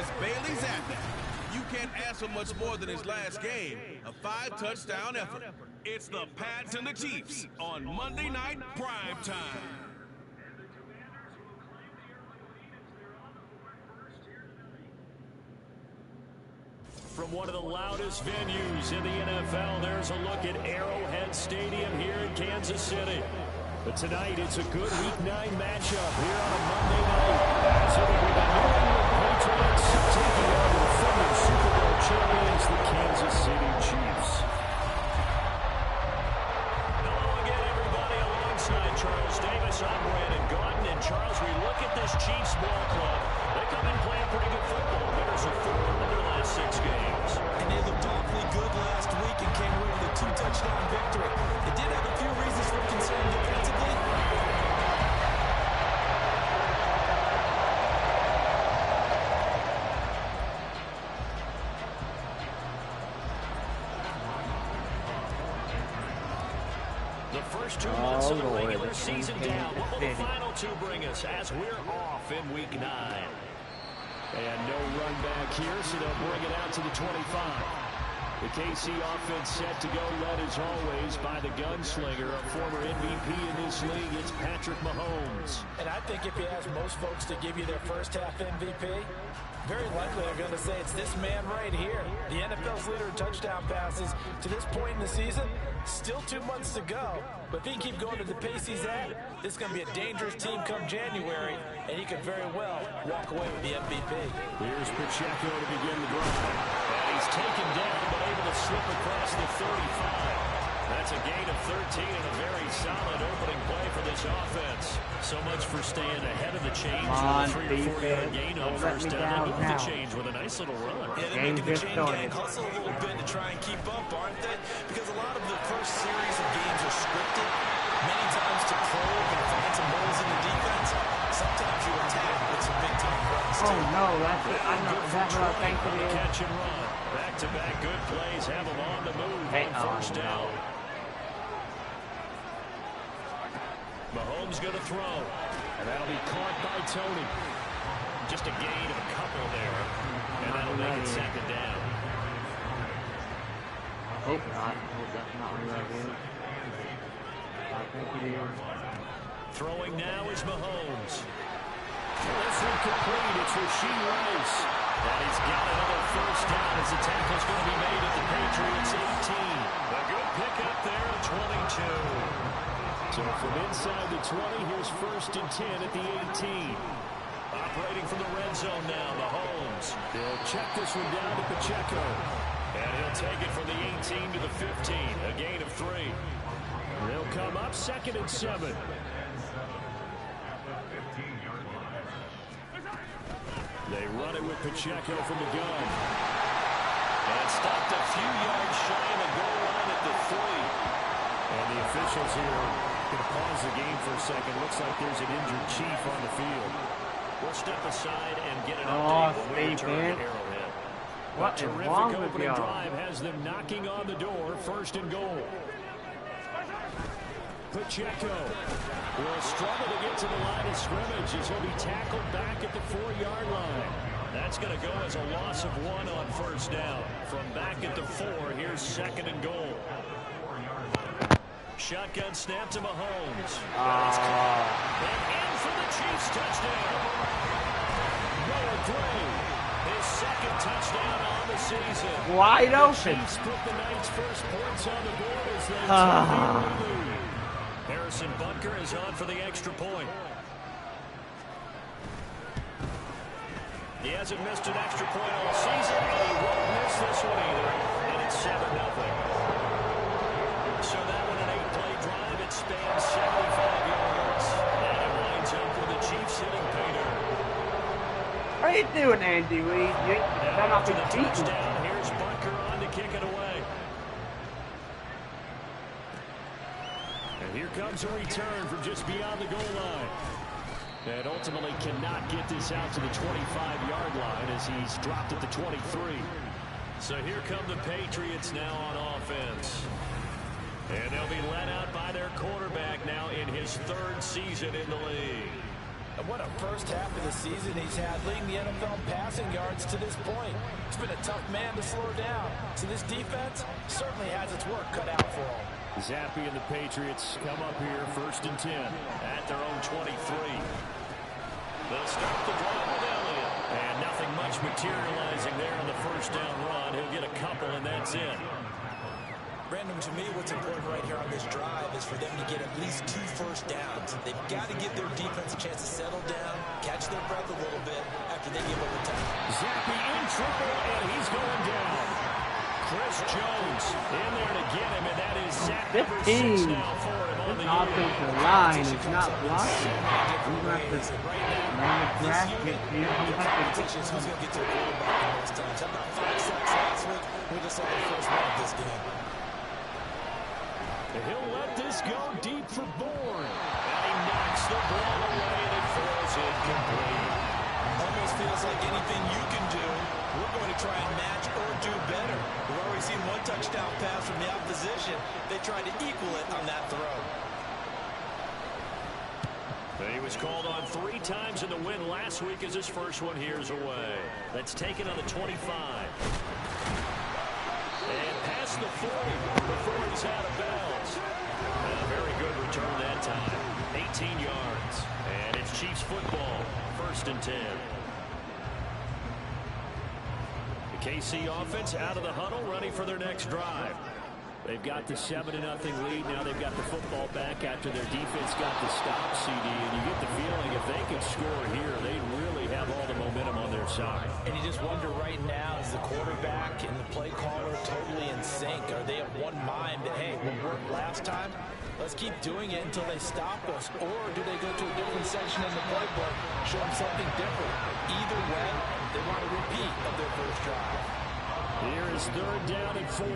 Marcus Bailey's athlete. You can't ask for much more than his last game, a 5-touchdown effort. It's the Pats and the Chiefs on Monday Night Prime Time. From one of the loudest venues in the NFL, there's a look at Arrowhead Stadium here in Kansas City. But tonight, it's a good Week 9 matchup here on a Monday night. As it will be the New England Patriots taking on the defending Super Bowl champions, the Kansas City Chiefs. Hello again, everybody. Alongside Charles Davis, I'm Brandon Gaudin. And Charles, we look at this Chiefs ball club. They come in playing pretty good football. Winners of 4 in their last 6 games. And they looked awfully good last week and came away with a 2-touchdown victory. They did have a few reasons for concern defensively. The first 2 months of the regular season down. What will the final 2 bring us as we're off in Week 9? And no run back here, so they'll bring it out to the 25. The KC offense set to go, led as always by the gunslinger, a former MVP in this league. It's Patrick Mahomes. And I think if you ask most folks to give you their first half MVP, very likely they're going to say it's this man right here. The NFL's leader in touchdown passes to this point in the season. Still 2 months to go. But if he can keep going to the pace he's at, this is going to be a dangerous team come January, and he could very well walk away with the MVP. Here's Pacheco to begin the drive. And he's taken down, but able to slip across the 35. That's a gain of 13 and a very solid opening play for this offense. So much for staying ahead of the change. With a 3 or 4 yard gain on first down. They move the change with a nice little run. Yeah, they're making the chain gang hustle a little bit to try and keep up, aren't they? Because a lot of the first series of games are scripted, many times to probe and find some holes in the defense. Sometimes you attack with some big-time runs. Oh, no, that's it. I'm not exactly what I think it is. Catch and run. Back-to-back good plays have them on the move on first down. Mahomes going to throw, and that'll be caught by Tony. Just a gain of a couple there, and that'll make it second down. I hope not. I hope that's not what that is. I think it is. Throwing now is Mahomes. This one complete. It's Rasheed Rice. And he's got another first down as the tackle's going to be made at the Patriots 18. A good pickup there at 22. So from inside the 20, here's 1st and 10 at the 18. Operating from the red zone now, Mahomes. He'll check this one down to Pacheco. And he'll take it from the 18 to the 15, a gain of 3. They'll come up 2nd and 7. They run it with Pacheco from the gun. And stopped a few yards shy of the goal line at the 3. And the officials here going to pause the game for a second. Looks like there's an injured Chief on the field. We'll step aside and get an update when we return to Arrowhead. What is wrong with y'all? Drive has them knocking on the door, 1st and goal. Pacheco will struggle to get to the line of scrimmage as he'll be tackled back at the 4-yard line. That's going to go as a loss of 1 on first down. From back at the 4, here's 2nd and goal. Shotgun snap to Mahomes. That's caught. And in for the Chiefs touchdown. Noah Gray, his 2nd touchdown on the season. Wide open. The Chiefs put the night's first points on the board as they take the lead. Harrison Butker is on for the extra point. He hasn't missed an extra point all season, and he won't miss this one either. And it's 7-0. So that one an 8-play drive. It spans 75 yards. And it winds up with the Chiefs hitting pay dirt. What are you doing, Andy Reid? You better not be cheating. Touchdown. Here's Butker on to kick it away. And here comes a return from just beyond the goal line. And ultimately cannot get this out to the 25-yard line as he's dropped at the 23. So here come the Patriots now on offense. And they'll be led out by their quarterback now in his 3rd season in the league. And what a first half of the season he's had, leading the NFL passing yards to this point. It's been a tough man to slow down. So this defense certainly has its work cut out for him. Zappe and the Patriots come up here 1st and 10 at their own 23. They'll start the drive with Elliott. And nothing much materializing there on the first down run. He'll get a couple, and that's it. Brandon, to me, what's important right here on this drive is for them to get at least 2 first downs. They've got to give their defense a chance to settle down, catch their breath a little bit after they give up a touchdown. Zappe in trouble, and he's going down. Chris Jones in there to get him, and that is sack number 6 now for him on the offensive line is not blocking. You have to run the draft it. You have to who's going to get to the quarterback most times. How about 5 sacks last week? We just saw the first one of this game. He'll let this go deep for Bourne. And he knocks the ball away, and it falls incomplete. Almost feels like anything you can do, we're going to try and match or do better. We've already seen 1 touchdown pass from the opposition. They tried to equal it on that throw. He was called on 3 times in the win last week as his first one here's away. That's taken on the 25. And past the 40 before he's out of bounds. A very good return that time. 18 yards. And it's Chiefs football. 1st and 10. The KC offense out of the huddle, ready for their next drive. They've got the 7-0 lead. Now they've got the football back after their defense got the stop, CD. And you get the feeling if they could score here, they'd really have all the momentum on their side. And you just wonder right now, is the quarterback and the play caller totally in sync? Are they of one mind that, hey, what worked last time? Let's keep doing it until they stop us. Or do they go to a different section in the playbook, show them something different? Either way, they want a repeat of their first drive. Here is 3rd down and 4.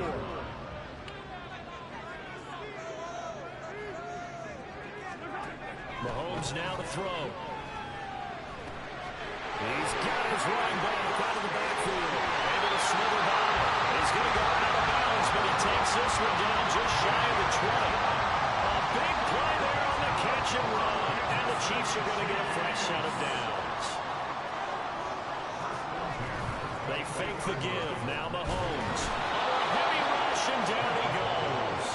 Mahomes now to throw. He's got his running back out of the backfield. Able to slither by. He's going to go out of bounds, but he takes this one down just shy of the 20. A big play there on the catch and run. And the Chiefs are going to get a fresh set of downs. They fake the give. Now Mahomes. Oh, a heavy rush, and down he goes.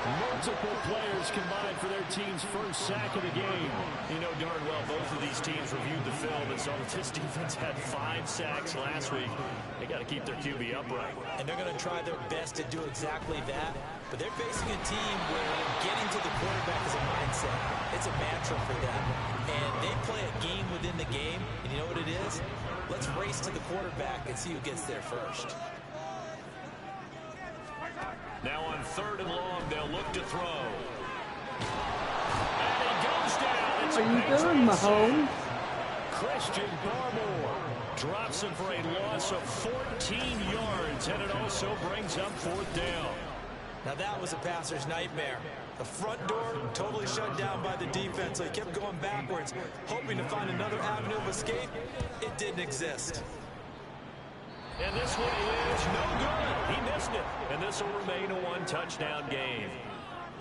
Multiple players combined for their team's first sack of the game. You know darn well both of these teams reviewed the film and saw that this defense had 5 sacks last week. They got to keep their QB upright. And they're going to try their best to do exactly that. But they're facing a team where getting to the quarterback is a mindset. It's a mantra for them. And they play a game within the game. And you know what it is? Let's race to the quarterback and see who gets there first. Now on 3rd and long, they'll look to throw. And he goes down. It's What are you doing, Mahomes? Christian Barmore drops him for a loss of 14 yards, and it also brings up 4th down. Now that was a passer's nightmare. The front door totally shut down by the defense, so he kept going backwards, hoping to find another avenue of escape. It didn't exist. And this one is no good. He missed it. And this will remain a 1-touchdown game.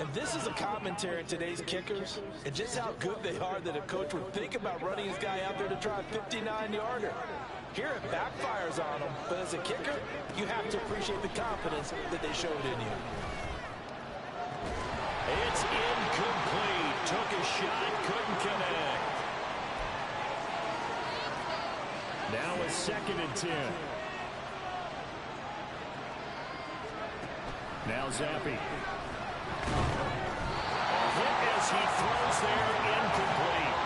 And this is a commentary on today's kickers and just how good they are that a coach would think about running his guy out there to try a 59-yarder. Here it backfires on him, but as a kicker, you have to appreciate the confidence that they showed in you. It's incomplete. Took a shot, couldn't connect. Now a 2nd and 10. Now Zappe. A hit as he throws there, incomplete.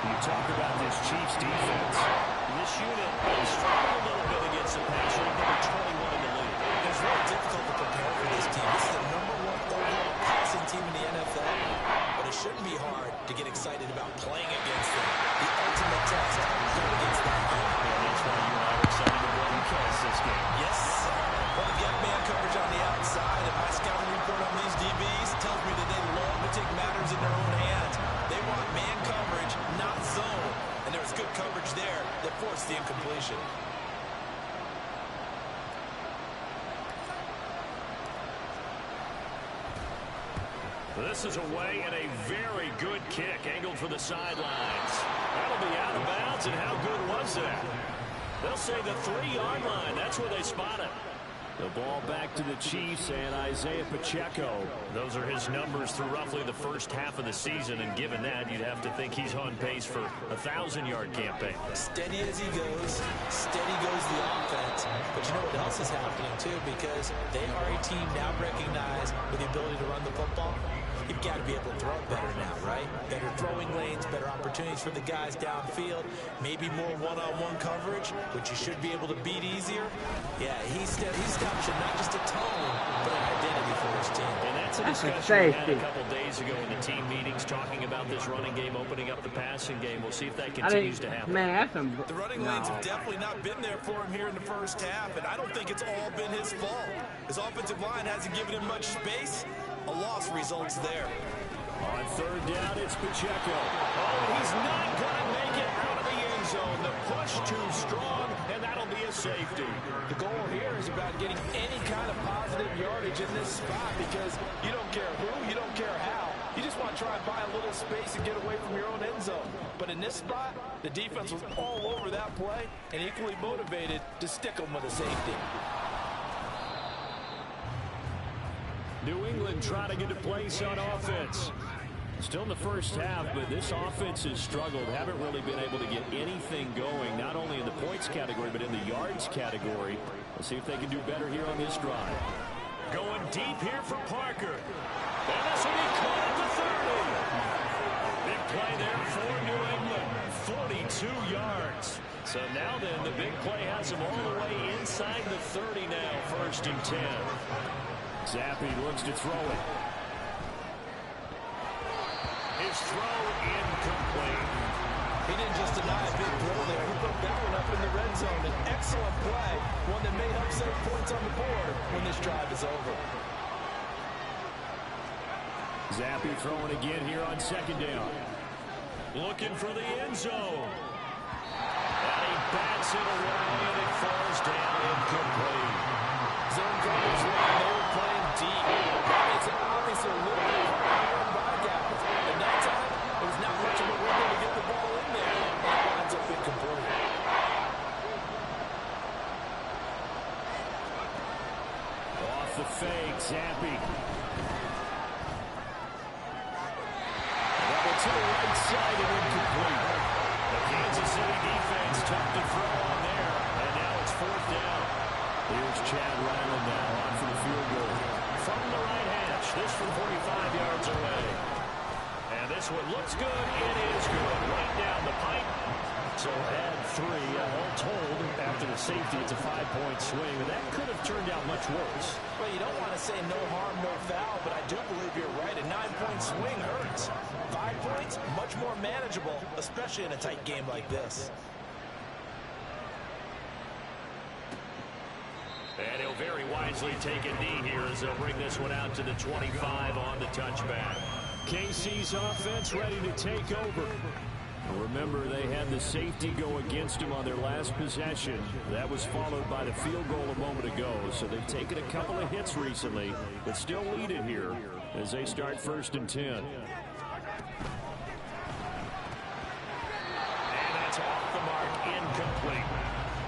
You talk about this Chiefs defense. This unit has struggled a little bit against the pass rate, number 21 in the league. It's very difficult to prepare for this team. This is the #1 overall passing team in the NFL, but it shouldn't be hard to get excited about playing against them. The ultimate test going against that game. And that's why you and I are excited to broadcast this game. Yes. Well, they've got man coverage on the outside, and my scouting report on these DBs tells me that they love to take matters in their own hands. They want man coverage, not zone. And there was good coverage there that forced the incompletion. This is away and a very good kick angled for the sidelines. That'll be out of bounds, and how good was that? They'll say the 3-yard line. That's where they spot it. The ball back to the Chiefs and Isaiah Pacheco. Those are his numbers through roughly the first half of the season, and given that, you'd have to think he's on pace for a 1,000-yard campaign. Steady as he goes, steady goes the offense. But you know what else is happening, too, because they are a team now recognized with the ability to run the football. You've got to be able to throw it better now, right? Better throwing lanes, better opportunities for the guys downfield, maybe more one-on-one coverage, which you should be able to beat easier. Yeah, he's establishing not just a tone, but an identity for his team. And that's a discussion we had a couple days ago in the team meetings, talking about this running game, opening up the passing game. We'll see if that continues to happen. Man, the running lanes have definitely not been there for him here in the first half, and I don't think it's all been his fault. His offensive line hasn't given him much space. A loss results there. On third down, it's Pacheco. Oh, he's not going to make it out of the end zone. The push too strong, and that'll be a safety. The goal here is about getting any kind of positive yardage in this spot, because you don't care who, you don't care how. You just want to try and buy a little space and get away from your own end zone. But in this spot, the defense was all over that play and equally motivated to stick them with a safety. New England trying to get a place on offense. Still in the first half, but this offense has struggled. Haven't really been able to get anything going, not only in the points category, but in the yards category. Let's see if they can do better here on this drive. Going deep here for Parker. And this will be caught at the 30. Big play there for New England. 42 yards. So now then, the big play has them all the way inside the 30 now. 1st and 10. Zappe looks to throw it. His throw incomplete. He didn't just deny a big throw there. He put that one up in the red zone. An excellent play. One that made upset points on the board when this drive is over. Zappe throwing again here on 2nd down. Looking for the end zone. And he bats it away, and it falls down incomplete. Zone coverage line, they were playing deep. It's obviously a little bit hard by guys. And that time, it was not much of a window to get the ball in there. And it winds up incomplete. Off the fake, Zappe. Level to the right side and incomplete. The Kansas City defense took the throw on there. And now it's 4th down. Here's Chad Ryland now on for the field goal. From the right hash, this from 45 yards away. And this one looks good. It is good. Right down the pipe. So add 3. All told, after the safety, it's a 5-point swing. And that could have turned out much worse. Well, you don't want to say no harm, no foul, but I do believe you're right. A 9-point swing hurts. 5 points, much more manageable, especially in a tight game like this. And he'll very wisely take a knee here as they'll bring this one out to the 25 on the touchback. KC's offense ready to take over. Remember, they had the safety go against him on their last possession. That was followed by the field goal a moment ago. So they've taken a couple of hits recently, but still lead it here as they start 1st and 10. And that's off the mark, incomplete.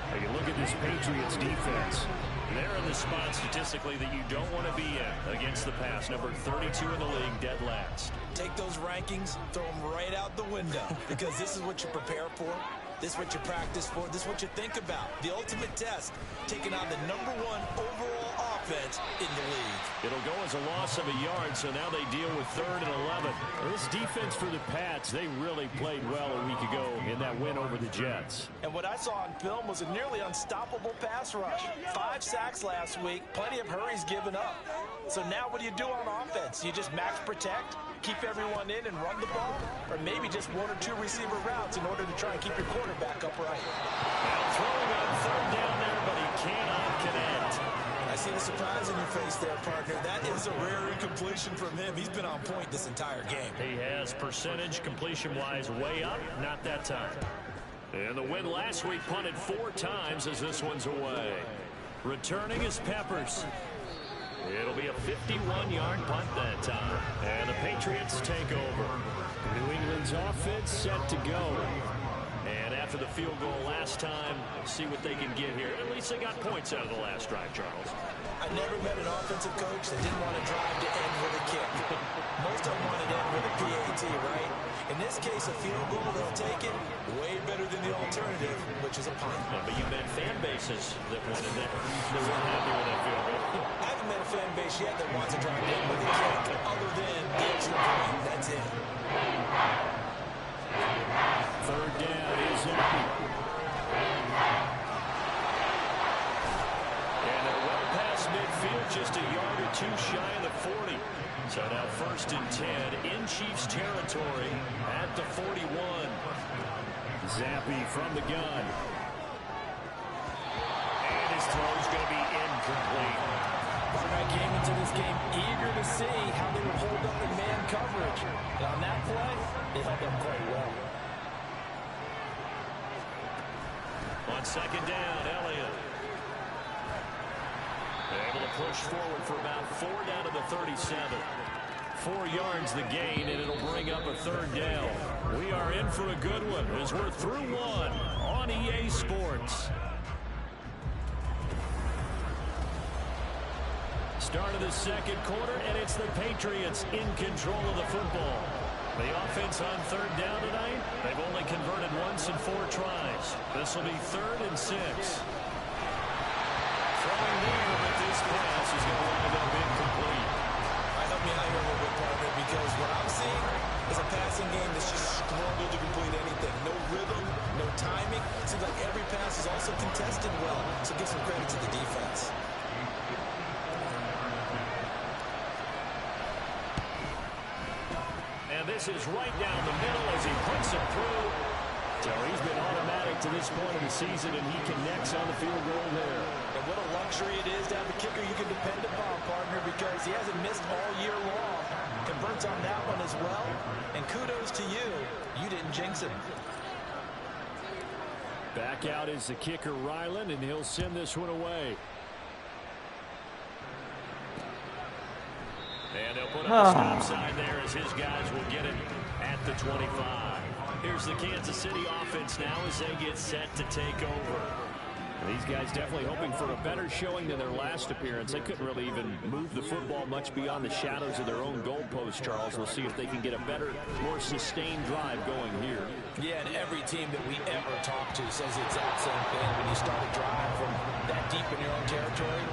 Now you look at this Patriots defense. They're in the spot statistically that you don't want to be in against the pass. Number 32 in the league, dead last. Take those rankings, throw them right out the window, because this is what you prepare for. This is what you practice for. This is what you think about. The ultimate test, taking on the #1 overall offense in the league. It'll go as a loss of a yard, so now they deal with 3rd and 11. This defense for the Pats, they really played well a week ago in that win over the Jets. And what I saw on film was a nearly unstoppable pass rush. 5 sacks last week, plenty of hurries given up. So now what do you do on offense? You just max protect, keep everyone in and run the ball, or maybe just 1 or 2 receiver routes in order to try and keep your quarterback upright. Now throwing on 3rd down there, but he cannot connect. I see the surprise in your face there, partner. That is a rare incompletion from him. He's been on point this entire game. He has percentage completion-wise way up, not that time. And the win last week punted 4 times as this one's away. Returning is Peppers. It'll be a 51-yard punt that time. And the Patriots take over. New England's offense set to go. And after the field goal last time, see what they can get here. At least they got points out of the last drive, Charles. I never met an offensive coach that didn't want to drive to end with a kick. Most of them want to end with a PAT, right? In this case, a field goal, they'll take it way better than the alternative, which is a punt. But you met fan bases that wanted that. They weren't happy with that field goal. I haven't met a fan base yet that wants to drive to end with a kick, other than the extra point. That's it. Third down is Zappy. And they're well past midfield, just a yard or two shy of the 40. So now 1st and 10 in Chiefs territory at the 41. Zappy from the gun. And his throw's going to be incomplete. I came into this game eager to see how they would hold up in man coverage. And on that play, they held up quite well. On 2nd down, Elliott. Able to push forward for about 4 down to the 37. 4 yards the gain, and it'll bring up a 3rd down. We are in for a good one as we're through one on EA Sports. Start of the 2nd quarter, and it's the Patriots in control of the football. The offense on 3rd down tonight, they've only converted once in 4 tries. This will be 3rd and 6. Throwing there, but this pass is going to wind up incomplete. I help me out here a little bit, partner, because what I'm seeing is a passing game that's just struggled to complete anything. No rhythm, no timing. Seems like every pass is also contested well, so give some credit to the defense. This is right down the middle as he puts it through. So he's been automatic to this point of the season, and he connects on the field goal there. And what a luxury it is to have a kicker you can depend upon, partner, because he hasn't missed all year long. Converts on that one as well. And kudos to you. You didn't jinx him. Back out is the kicker, Ryland, and he'll send this one away. And they'll put up a stop sign there as his guys will get it at the 25. Here's the Kansas City offense now as they get set to take over. These guys definitely hoping for a better showing than their last appearance. They couldn't really even move the football much beyond the shadows of their own goalpost, Charles. We'll see if they can get a better, more sustained drive going here. Yeah, and every team that we ever talk to says the exact same thing. When you start a drive from that deep in your own territory,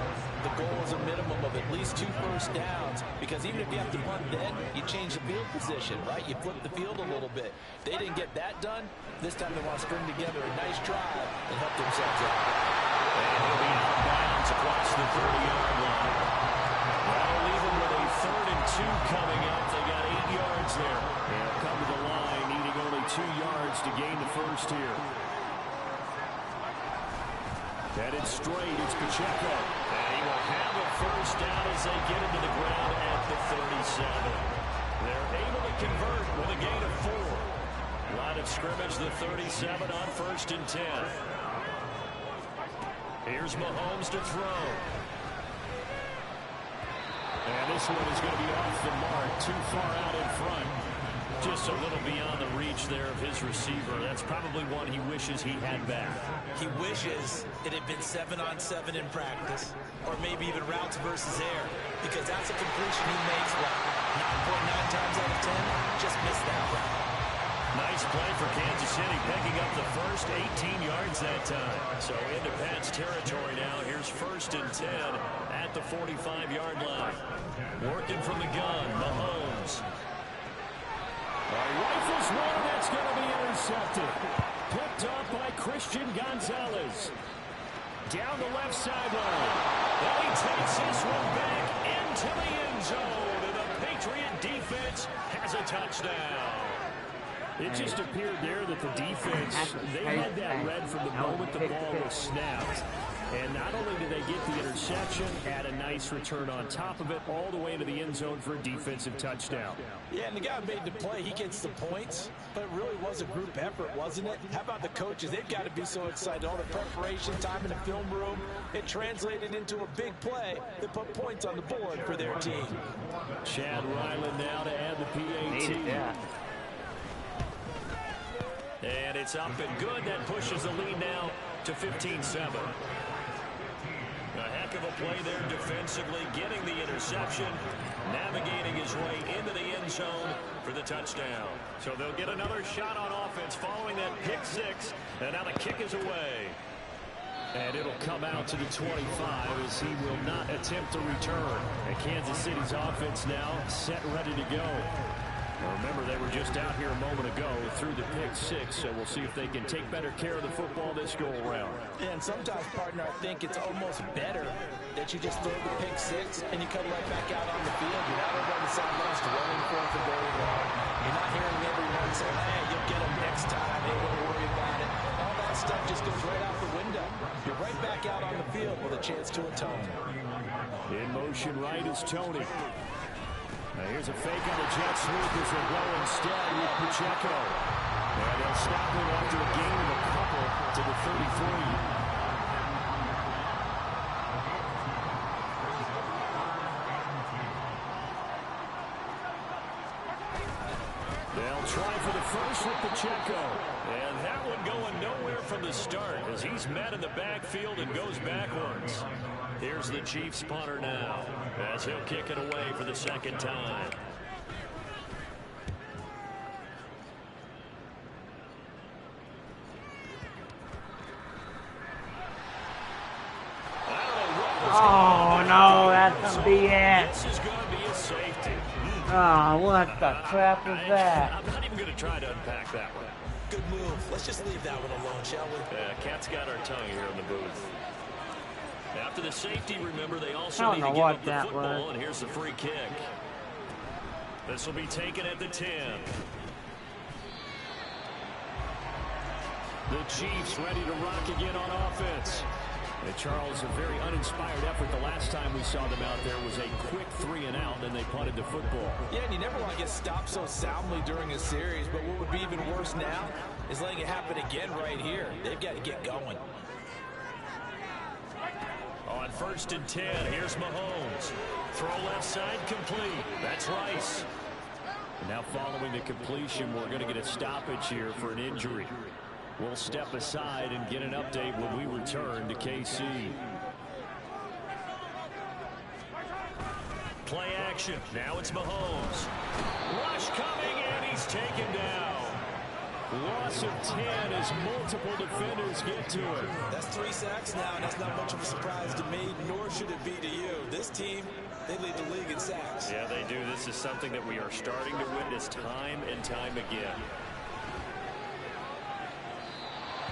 the goal is a minimum of at least 2 first downs, because even if you have to punt then, you change the field position, right? You flip the field a little bit. They didn't get that done. This time they want to string together a nice drive and help themselves out. And he'll be out of bounds across the 30-yard line. That'll leave them with a 3rd and 2 coming up. They got 8 yards there. They'll come to the line, needing only 2 yards to gain the first here. Headed straight, it's Pacheco. And he will have a first down as they get into the ground at the 37. They're able to convert with a gain of 4. Line of scrimmage, the 37 on 1st and 10. Here's Mahomes to throw. And this one is going to be off the mark, too far out in front. Just a little beyond the reach there of his receiver. That's probably one he wishes he had back. He wishes it had been 7-on-7 in practice, or maybe even routes versus air, because that's a completion he makes, what, 9.9 times out of 10? Just missed that route. Nice play for Kansas City, picking up the first 18 yards that time. So into Pat's territory now. Here's 1st and 10 at the 45-yard line. Working from the gun, Mahomes. Rifles one, that's going to be intercepted. Picked up by Christian Gonzalez. Down the left sideline. And he takes this one back into the end zone. And the Patriot defense has a touchdown. It just appeared there that the defense, they had that read from the moment the ball was snapped. And not only did they get the interception, had a nice return on top of it, all the way into the end zone for a defensive touchdown. Yeah, and the guy made the play. He gets the points, but it really was a group effort, wasn't it? How about the coaches? They've got to be so excited. All the preparation time in the film room, it translated into a big play that put points on the board for their team. Chad Ryland now to add the PAT. And it's up and good. That pushes the lead now to 15-7. A heck of a play there defensively, getting the interception, navigating his way into the end zone for the touchdown. So they'll get another shot on offense following that pick six, and now the kick is away. And it'll come out to the 25 as he will not attempt to return. And Kansas City's offense now set and ready to go. Remember, they were just out here a moment ago through the pick six, so we'll see if they can take better care of the football this go-around. Yeah, and sometimes, partner, I think it's almost better that you just throw the pick six and you come right back out on the field. You're not over on the sidelines dwelling for it for very long. You're not hearing everyone say, hey, you'll get them next time. Hey, don't worry about it. All that stuff just goes right out the window. You're right back out on the field with a chance to atone. In motion right is Tony. Now here's a fake on the jet sweep as they go instead with Pacheco. And they'll stop him after a gain of a couple to the 33. They'll try for the first with Pacheco. And that one going nowhere from the start as he's met in the backfield and goes backwards. Here's the Chiefs punter now as he'll kick it away for the second time. Oh no, that's a BS. This is going to be a safety. Oh, what the crap is that? I'm not even going to try to unpack that one. Good move. Let's just leave that one alone, shall we? Cat's got our tongue here in the booth. After the safety, remember, they also need to give up the football, and here's the free kick. This will be taken at the 10. The Chiefs ready to rock again on offense. And Charles, a very uninspired effort. The last time we saw them out there was a quick 3-and-out, and they punted the football. Yeah, and you never want to get stopped so soundly during a series, but what would be even worse now is letting it happen again right here. They've got to get going. On 1st and 10, here's Mahomes. Throw left side complete. That's Rice. And now following the completion, we're going to get a stoppage here for an injury. We'll step aside and get an update when we return to KC. Play action. Now it's Mahomes. Rush coming, and he's taken down. Loss of 10 as multiple defenders get to it. That's 3 sacks now, and that's not much of a surprise to me, nor should it be to you. This team, they lead the league in sacks. Yeah, they do. This is something that we are starting to witness time and time again.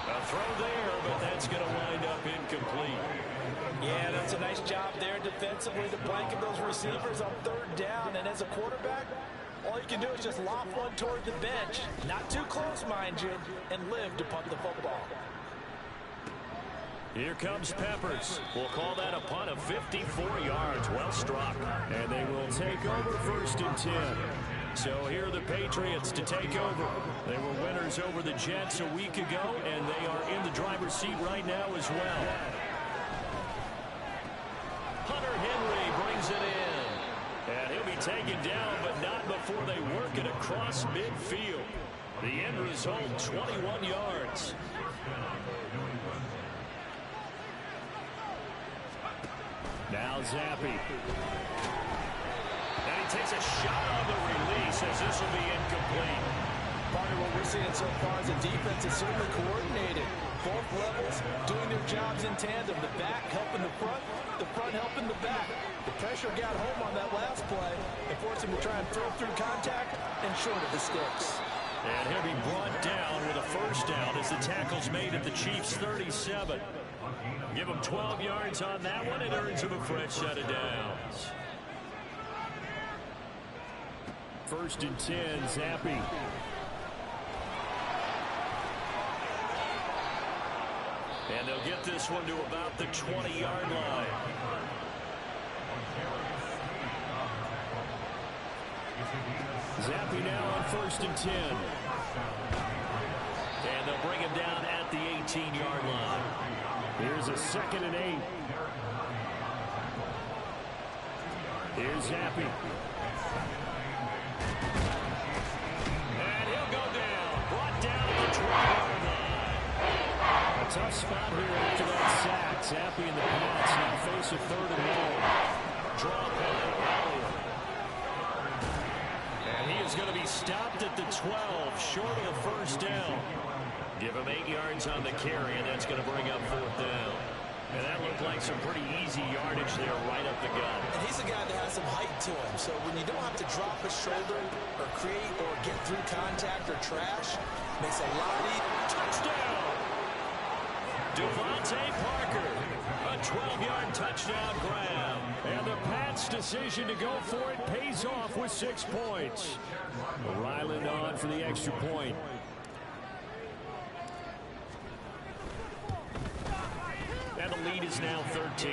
A throw there, but that's going to wind up incomplete. Yeah, that's a nice job there defensively to blanket those receivers on 3rd down. And as a quarterback, all you can do is just lob one toward the bench. Not too close, mind you, and live to punt the football. Here comes Peppers. We'll call that a punt of 54 yards. Well struck. And they will take over 1st and 10. So here are the Patriots to take over. They were winners over the Jets a week ago, and they are in the driver's seat right now as well. Hunter Henry brings it in. And he'll be taken down, but not before they work it across midfield. The end result, 21 yards. Now Zappi. And he takes a shot on the release as this will be incomplete. Part of what we're seeing so far is the defense is certainly coordinated. Both levels doing their jobs in tandem. The back helping the front helping the back. The pressure got home on that last play and forced him to try and throw through contact and short of the sticks. And he'll be brought down with a 1st down as the tackle's made at the Chiefs' 37. Give him 12 yards on that one. It earns him a fresh set of downs. 1st and 10, Zappi. And they'll get this one to about the 20-yard line. Zappi now on 1st and 10. And they'll bring him down at the 18-yard line. Here's a 2nd and 8. Here's Zappi. And he'll go down. Brought down at the 20-yard line. A tough spot here after that sack. Zappi and the Pats now face a 3rd and long. Draw play. And he is going to be stopped at the 12, short of the 1st down. Give him 8 yards on the carry, and that's going to bring up 4th down. And that looked like some pretty easy yardage there right up the gut. And he's a guy that has some height to him. So when you don't have to drop his shoulder or create or get through contact or trash, makes a lot easier. Touchdown! Devontae Parker. A 12-yard touchdown grab. And the Pats' decision to go for it pays off with 6 points. Ryland on for the extra point. And the lead is now 13.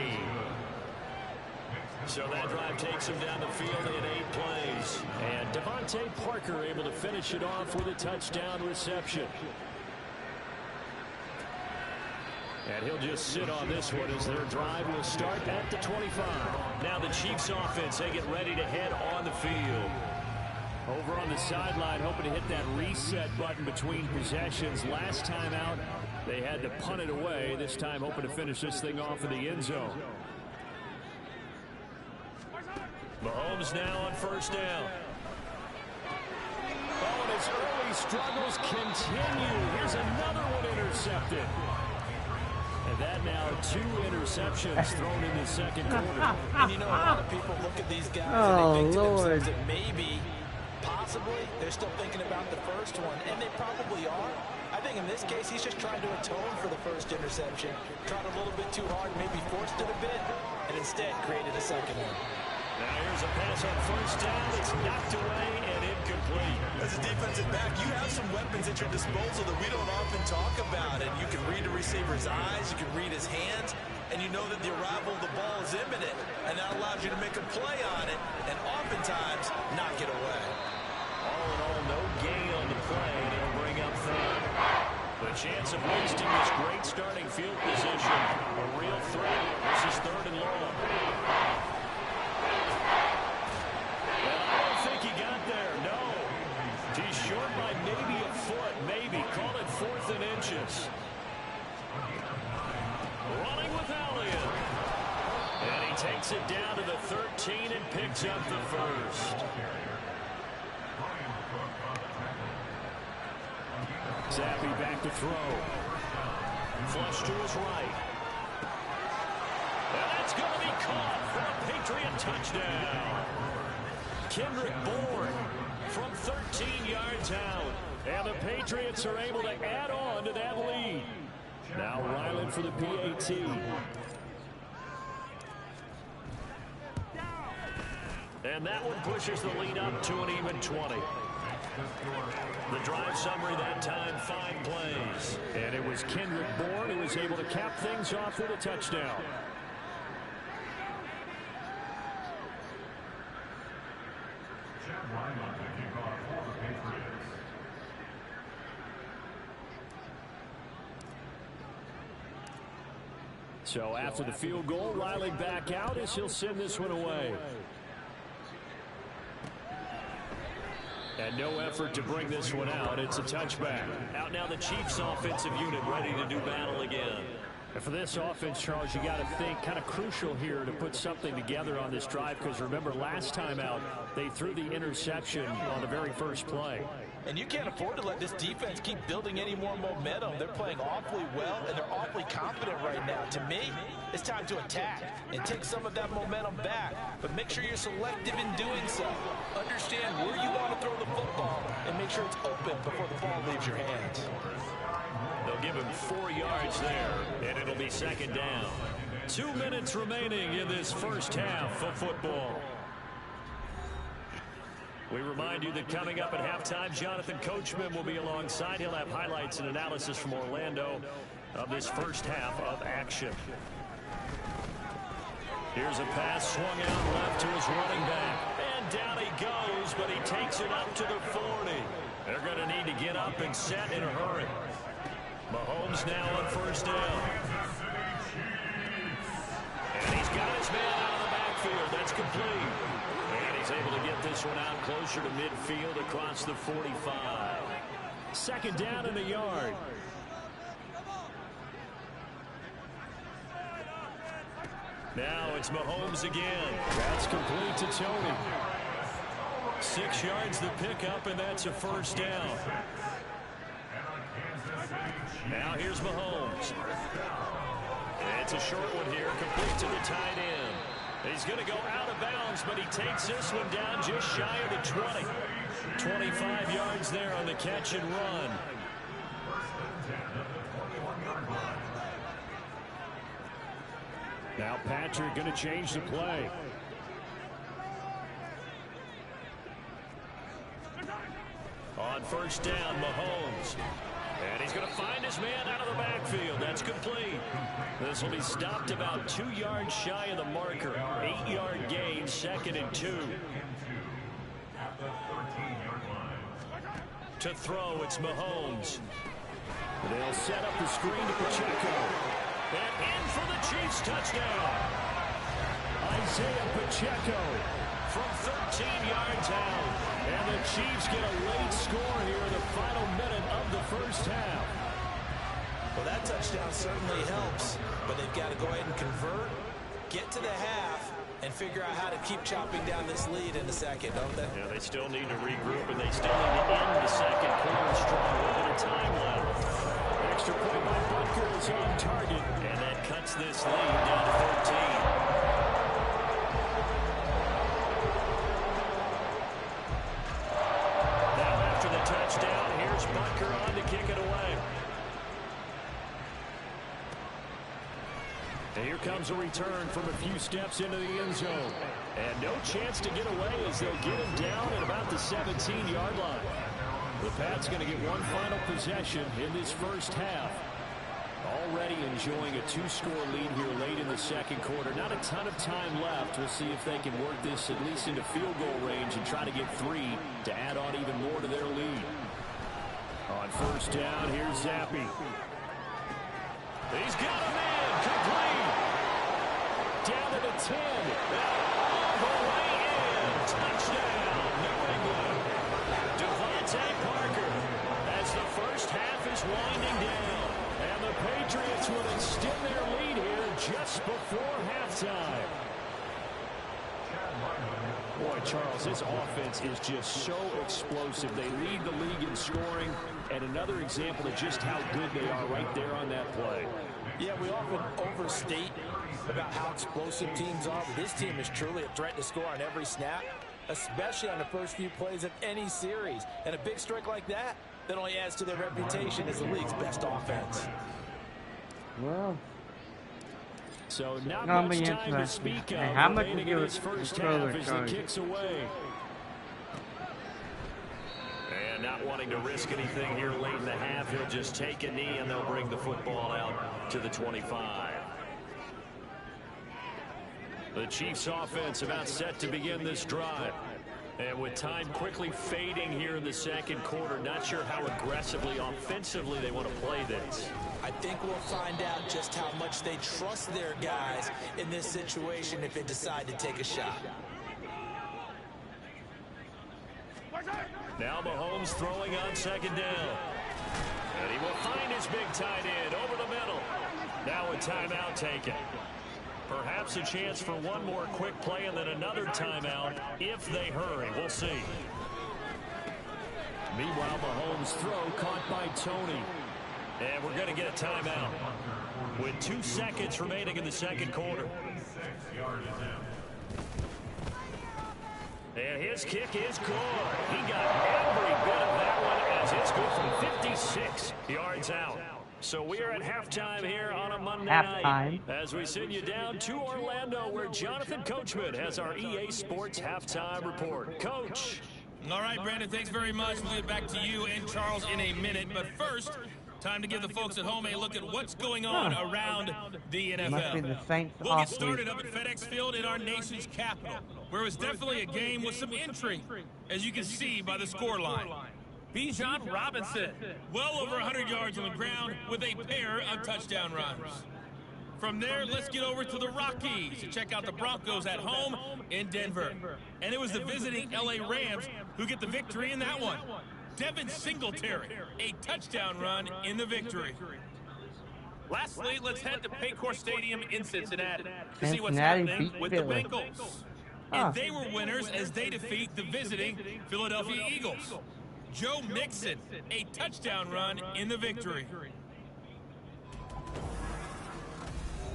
So that drive takes him down the field in 8 plays. And Devontae Parker able to finish it off with a touchdown reception. And he'll just sit on this one as their drive will start at the 25. Now the Chiefs offense, they get ready to head on the field. Over on the sideline, hoping to hit that reset button between possessions. Last time out, they had to punt it away. This time, hoping to finish this thing off in the end zone. Mahomes now on 1st down. Oh, and his early struggles continue. Here's another one intercepted. And that now 2 interceptions thrown in the 2nd quarter. And you know, a lot of people look at these guys and they think to themselves that maybe, possibly, they're still thinking about the first one. And they probably are. I think in this case, he's just trying to atone for the first interception. Tried a little bit too hard, maybe forced it a bit, and instead created a 2nd one. Now here's a pass on 1st down. It's knocked away and incomplete. As a defensive back, you have some weapons at your disposal that we don't often talk about. And you can read a receiver's eyes, you can read his hands, and you know that the arrival of the ball is imminent. And that allows you to make a play on it, and oftentimes knock it away. All in all, no gain on the play, and it'll bring up 3rd. The chance of wasting this great starting field position, a real threat. This is 3rd and long. Well, I don't think he got there, no. He's short by maybe a foot, maybe. Call it 4th and inches. Running with Elliott. And he takes it down to the 13 and picks up the 1st. Zappi back to throw. Flush to his right. And that's going to be caught for a Patriot touchdown. Kendrick Bourne from 13 yards out. And the Patriots are able to add on to that lead. Now Ryland for the PAT. And that one pushes the lead up to an even 20. The drive summary that time, 5 plays. And it was Kendrick Bourne who was able to cap things off with a touchdown. So after the field goal, Riley back out as he'll send this one away. And no effort to bring this one out. It's a touchback. Out now the Chiefs offensive unit ready to do battle again. And for this offense, Charles, you got to think kind of crucial here to put something together on this drive, because remember last time out they threw the interception on the very first play. And you can't afford to let this defense keep building any more momentum. They're playing awfully well, and they're awfully confident right now. To me, it's time to attack and take some of that momentum back. But make sure you're selective in doing so. Understand where you want to throw the football, and make sure it's open before the ball leaves your hands. They'll give him 4 yards there, and it'll be 2nd down. 2 minutes remaining in this first half of football. We remind you that coming up at halftime, Jonathan Coachman will be alongside. He'll have highlights and analysis from Orlando. of this first half of action. Here's a pass swung out left to his running back. And down he goes, but he takes it up to the 40. They're going to need to get up and set in a hurry. Mahomes now on first down. And he's got his man out of the backfield. That's complete. And he's able to get this one out closer to midfield across the 45. Second down in the yard. Now it's Mahomes again. That's complete to Tony. 6 yards the pickup, and that's a first down. Now here's Mahomes. It's a short one here, complete to the tight end. He's going to go out of bounds, but he takes this one down just shy of the 20. 25 yards there on the catch and run. Now Patrick going to change the play. On first down, Mahomes. And he's going to find his man out of the backfield. That's complete. This will be stopped about 2 yards shy of the marker. 8-yard gain, 2nd and 2. To throw, it's Mahomes. They'll set up the screen to Pacheco. And in for the Chiefs touchdown. Isaiah Pacheco from 13 yards out. And the Chiefs get a late score here in the final minute of the first half. Well, that touchdown certainly helps, but they've got to go ahead and convert, get to the half, and figure out how to keep chopping down this lead in the second, don't they? Yeah, they still need to regroup, and they still need to end the second quarter strong. A little bit of time left. Extra point by Butker is on target, and that cuts this lead down to 13. Touchdown. Here's Butker on to kick it away. And here comes a return from a few steps into the end zone. And no chance to get away as they'll get him down at about the 17-yard line. The Pats going to get one final possession in this first half. Already enjoying a 2-score lead here late in the second quarter. Not a ton of time left. We'll see if they can work this at least into field goal range and try to get 3 to add on even more to their lead. On first down, here's Zappi. He's got a man, complete. Down to the 10. All the way in. Touchdown, New England. Devontae Parker as the first half is winding down. And the Patriots will extend their lead here just before halftime. Boy, Charles, this offense is just so explosive. They lead the league in scoring, and another example of just how good they are right there on that play. Yeah, we often overstate about how explosive teams are, but this team is truly a threat to score on every snap, especially on the first few plays of any series. And a big streak like that only adds to their reputation as the league's best offense. Well, so not much time to speak of. How much remaining in his first half as he kicks away. And not wanting to risk anything here late in the half, he'll just take a knee and they'll bring the football out to the 25. The Chiefs offense about set to begin this drive. And with time quickly fading here in the second quarter, not sure how aggressively, offensively they want to play this. I think we'll find out just how much they trust their guys in this situation if they decide to take a shot. Now Mahomes throwing on second down. And he will find his big tight end over the middle. Now a timeout taken. Perhaps a chance for one more quick play and then another timeout if they hurry. We'll see. Meanwhile, Mahomes' throw caught by Tony. And we're going to get a timeout with 2 seconds remaining in the second quarter. And his kick is good. He got every bit of that one as it's good from 56 yards out. So we are at halftime here on a Monday night as we send you down to Orlando where Jonathan Coachman has our EA Sports halftime report. Coach. All right, Brandon, thanks very much. We'll get back to you and Charles in a minute. But first, Time to give the folks at home a look at what's going on around the NFL. Must be the Saints We'll get off started week. up at FedEx Field in our nation's capital, where it was definitely a game with some intrigue, as you can see by the scoreline. Bijan Robinson, well over 100 yards on the ground with a pair of touchdown runs. From there, let's get over to the Rockies to check out the Broncos at home in Denver. And it was the visiting LA Rams who get the victory in that one. Devin Singletary, a touchdown run in the victory. Lastly, let's head to Paycor Stadium in Cincinnati to see what's happening with the Bengals. And they were winners as they defeat the visiting Philadelphia Eagles. Joe Mixon, a touchdown run in the victory.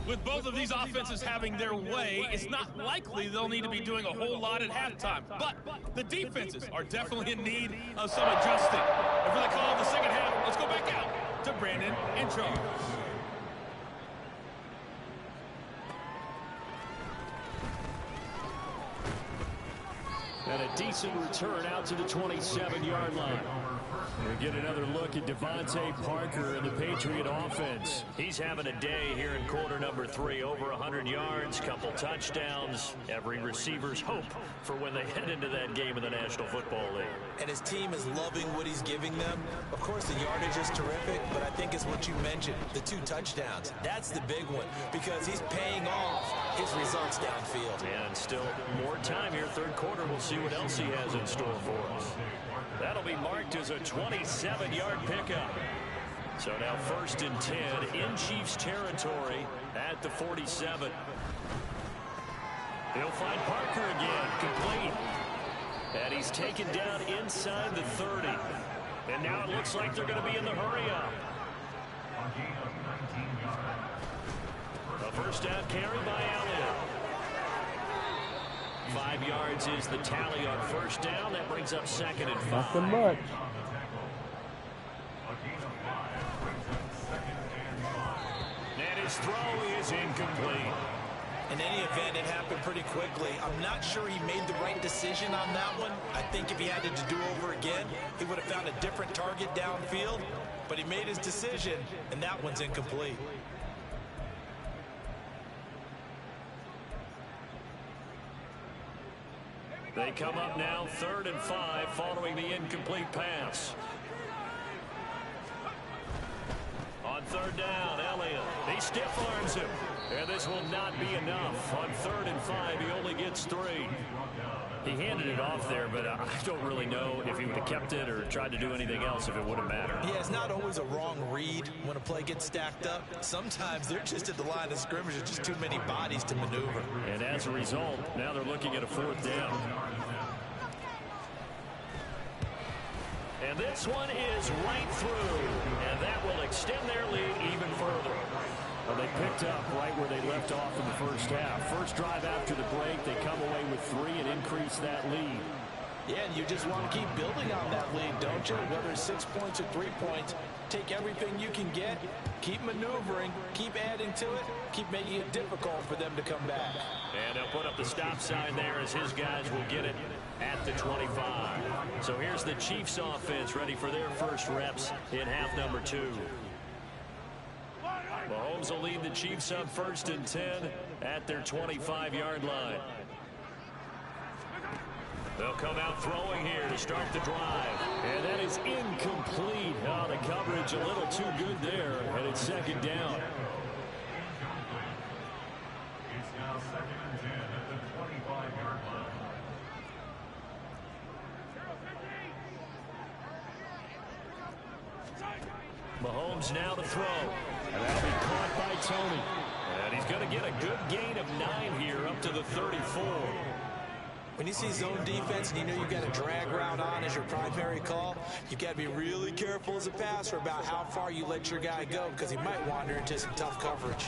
With both of these offenses having their way, it's not likely they'll need to be doing a whole lot at halftime. But the defenses are definitely in need of some adjusting. And for the call of the second half, let's go back out to Brandon and Charles. And a decent return out to the 27-yard line. We get another look at Devontae Parker and the Patriot offense. He's having a day here in quarter number 3. Over 100 yards, couple touchdowns. Every receiver's hope for when they head into that game in the National Football League. And his team is loving what he's giving them. Of course, the yardage is terrific, but I think it's what you mentioned, the 2 touchdowns. That's the big one, because he's paying off his results downfield. And still more time here, third quarter. We'll see what else he has in store for us. That'll be marked as a 27-yard pickup. So now 1st and 10 in Chiefs territory at the 47. He'll find Parker again, complete. And he's taken down inside the 30. And now it looks like they're going to be in the hurry-up. A first down carry by Elliott. 5 yards is the tally on first down. That brings up 2nd and 5. Nothing much. And his throw is incomplete. In any event, it happened pretty quickly. I'm not sure he made the right decision on that one. I think if he had it to do over again, he would have found a different target downfield. But he made his decision, and that one's incomplete. They come up now 3rd and 5 following the incomplete pass. On 3rd down, Elliott. He stiff arms him. And this will not be enough. On 3rd and 5, he only gets 3. He handed it off there, but I don't really know if he would have kept it or tried to do anything else if it would have mattered. Yeah, it's not always a wrong read when a play gets stacked up. Sometimes they're just at the line of scrimmage. There's just too many bodies to maneuver. And as a result, now they're looking at a 4th down. And this one is right through. And that will extend their lead even further. Well, they picked up right where they left off in the first half. First drive after the break, they come away with 3 and increase that lead. Yeah, and you just want to keep building on that lead, don't you? Whether it's 6 points or 3 points, take everything you can get, keep maneuvering, keep adding to it, keep making it difficult for them to come back. And they'll put up the stop sign there as his guys will get it at the 25. So here's the Chiefs offense ready for their first reps in half number 2. Mahomes will lead the Chiefs up 1st and 10 at their 25-yard line. They'll come out throwing here to start the drive. And that is incomplete. Oh, the coverage a little too good there, and it's 2nd down. It's now 2nd and 10 at the 25-yard line. Mahomes now to throw. And that'll be caught by Tony. And he's going to get a good gain of 9 here up to the 34. When you see zone defense and you know you've got a drag route on as your primary call, you've got to be really careful as a passer about how far you let your guy go because he might wander into some tough coverage.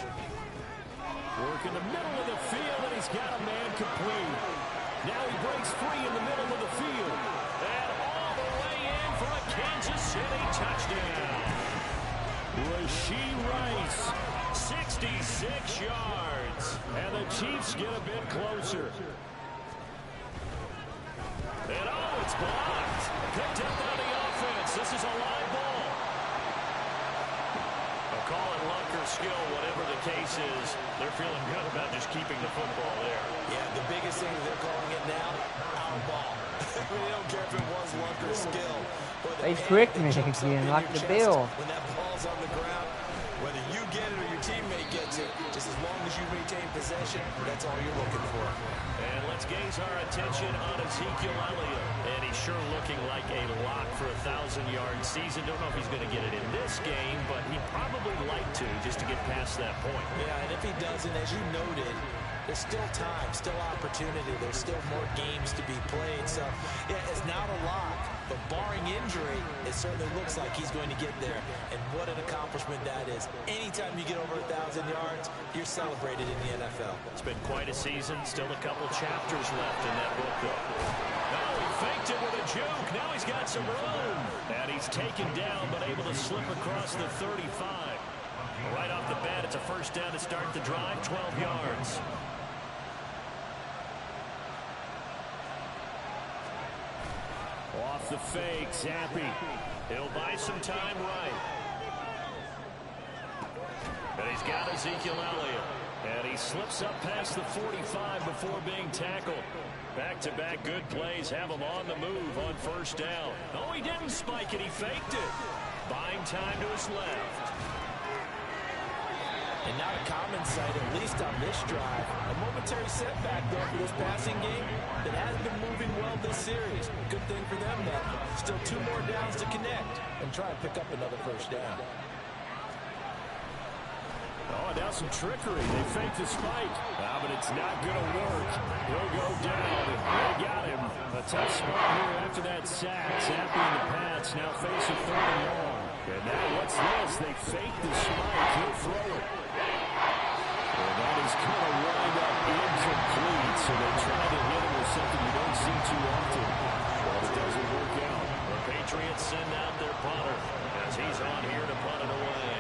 Work in the middle of the field, and he's got a man complete. Now he breaks free in the middle of the field. And all the way in for a Kansas City touchdown. Rashee Rice, 66 yards. And the Chiefs get a bit closer. And it's blocked. Picked up by the offense. This is a live ball. call it luck or skill, whatever the case is, they're feeling good about just keeping the football there. Yeah, the biggest thing they're calling it now, our ball. They don't care if it was luck or skill. They tricked me again, like the Bill. When that ball's on the ground, whether you get it or your teammate gets it, just as long as you maintain possession, that's all you're looking for. And let's gaze our attention on Ezekiel Elliott. And he's sure looking like a lock for a 1,000-yard season. Don't know if he's going to get it in this game, but he'd probably like to just to get past that point. Yeah, and if he doesn't, as you noted, there's still time, still opportunity. There's still more games to be played. So, yeah, it's not a lock, but barring injury, it certainly looks like he's going to get there. And what an accomplishment that is. Anytime you get over 1,000 yards, you're celebrated in the NFL. It's been quite a season. Still a couple chapters left in that book, though. Oh, he faked it with a juke. Now he's got some room. And he's taken down, but able to slip across the 35. Right off the bat, it's a first down to start the drive, 12 yards. Off the fake, Zappy. He'll buy some time right. And he's got Ezekiel Elliott. And he slips up past the 45 before being tackled. Back-to-back good plays have him on the move on first down. Oh, he didn't spike it. He faked it. Buying time to his left. And not a common sight, at least on this drive. A momentary setback, though, for this passing game that has been moving well this series. Good thing for them, though. Still 2 more downs to connect and try and pick up another first down. Oh, now some trickery. They faked the spike. But it's not going to work. He'll go down. They got him. A tough spot here after that sack. Zappy in the pass. Now face a 3rd and long. And now what's this? They faked the spike. He'll throw it. And that is kind of wind up incomplete. So they try to hit him with something you don't see too often. But it doesn't work out. The Patriots send out their punter as he's on here to punt it away.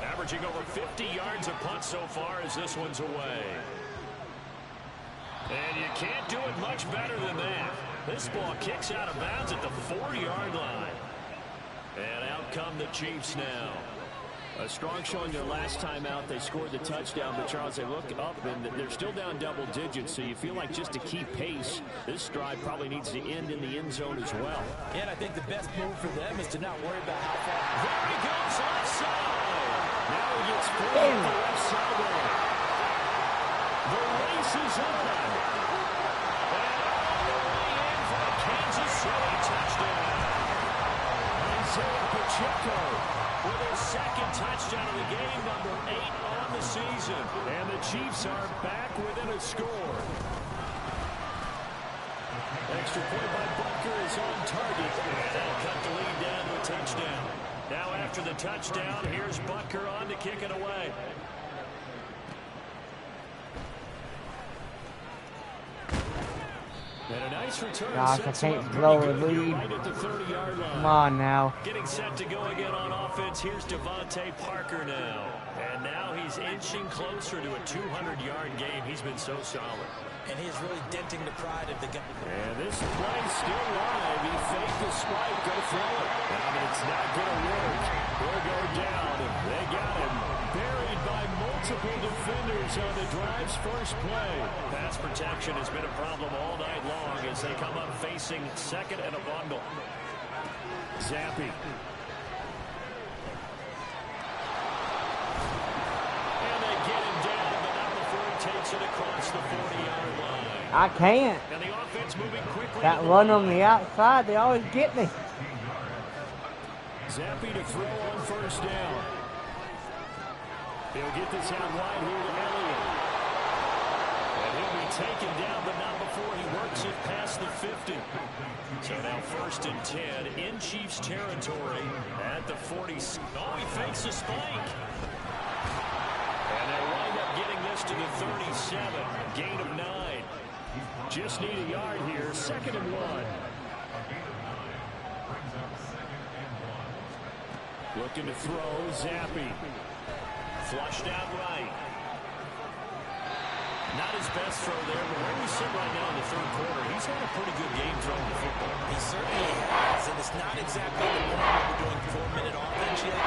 Averaging over 50 yards a punt so far as this one's away. And you can't do it much better than that. This ball kicks out of bounds at the 4-yard line. And out come the Chiefs now. A strong showing their last time out. They scored the touchdown, but Charles, they look up and they're still down double digits, so you feel like just to keep pace, this drive probably needs to end in the end zone as well. And I think the best move for them is to not worry about how far. There he goes, left side. Now he gets pulled on the left sideline. The race is on. And all the way in for the Kansas City touchdown. Isaiah Pacheco with his 2nd touchdown of the game, number 8 on the season. And the Chiefs are back within a score. Extra point by Butker is on target. And they'll cut the lead down to a touchdown. Now after the touchdown, here's Butker on to kick it away. And a nice return. Gosh, I can't blow a lead. Right at the 30-yard line. Come on now. Getting set to go again on offense. Here's Devontae Parker now. And now he's inching closer to a 200-yard game. He's been so solid. And he's really denting the pride of the guy. And this play's still live. He faked the spike. Go throw it. But it's not going to work. He'll go down. They got him. Buried by multiple defenders on the drive's first play. Pass protection has been a problem all night long as they come up facing 2nd and a bundle. Zappy. And they get him down, but not before he takes it across the 40-yard line. I can't. And the offense moving quickly. That run on the outside, they always get me. Zappy to throw on first down. He'll get this out wide here to Elliott. And he'll be taken down, but not before he works it past the 50. So now 1st and 10 in Chiefs territory at the 40. Oh, he fakes a spike. And they'll wind up getting this to the 37. Gain of 9. Just need a yard here. 2nd and 1. Looking to throw, Zappy. Flushed out right. Not his best throw there, but where we sit right now in the third quarter, he's had a pretty good game throwing the football. He certainly has, and it's not exactly the point where we're doing 4-minute offense yet,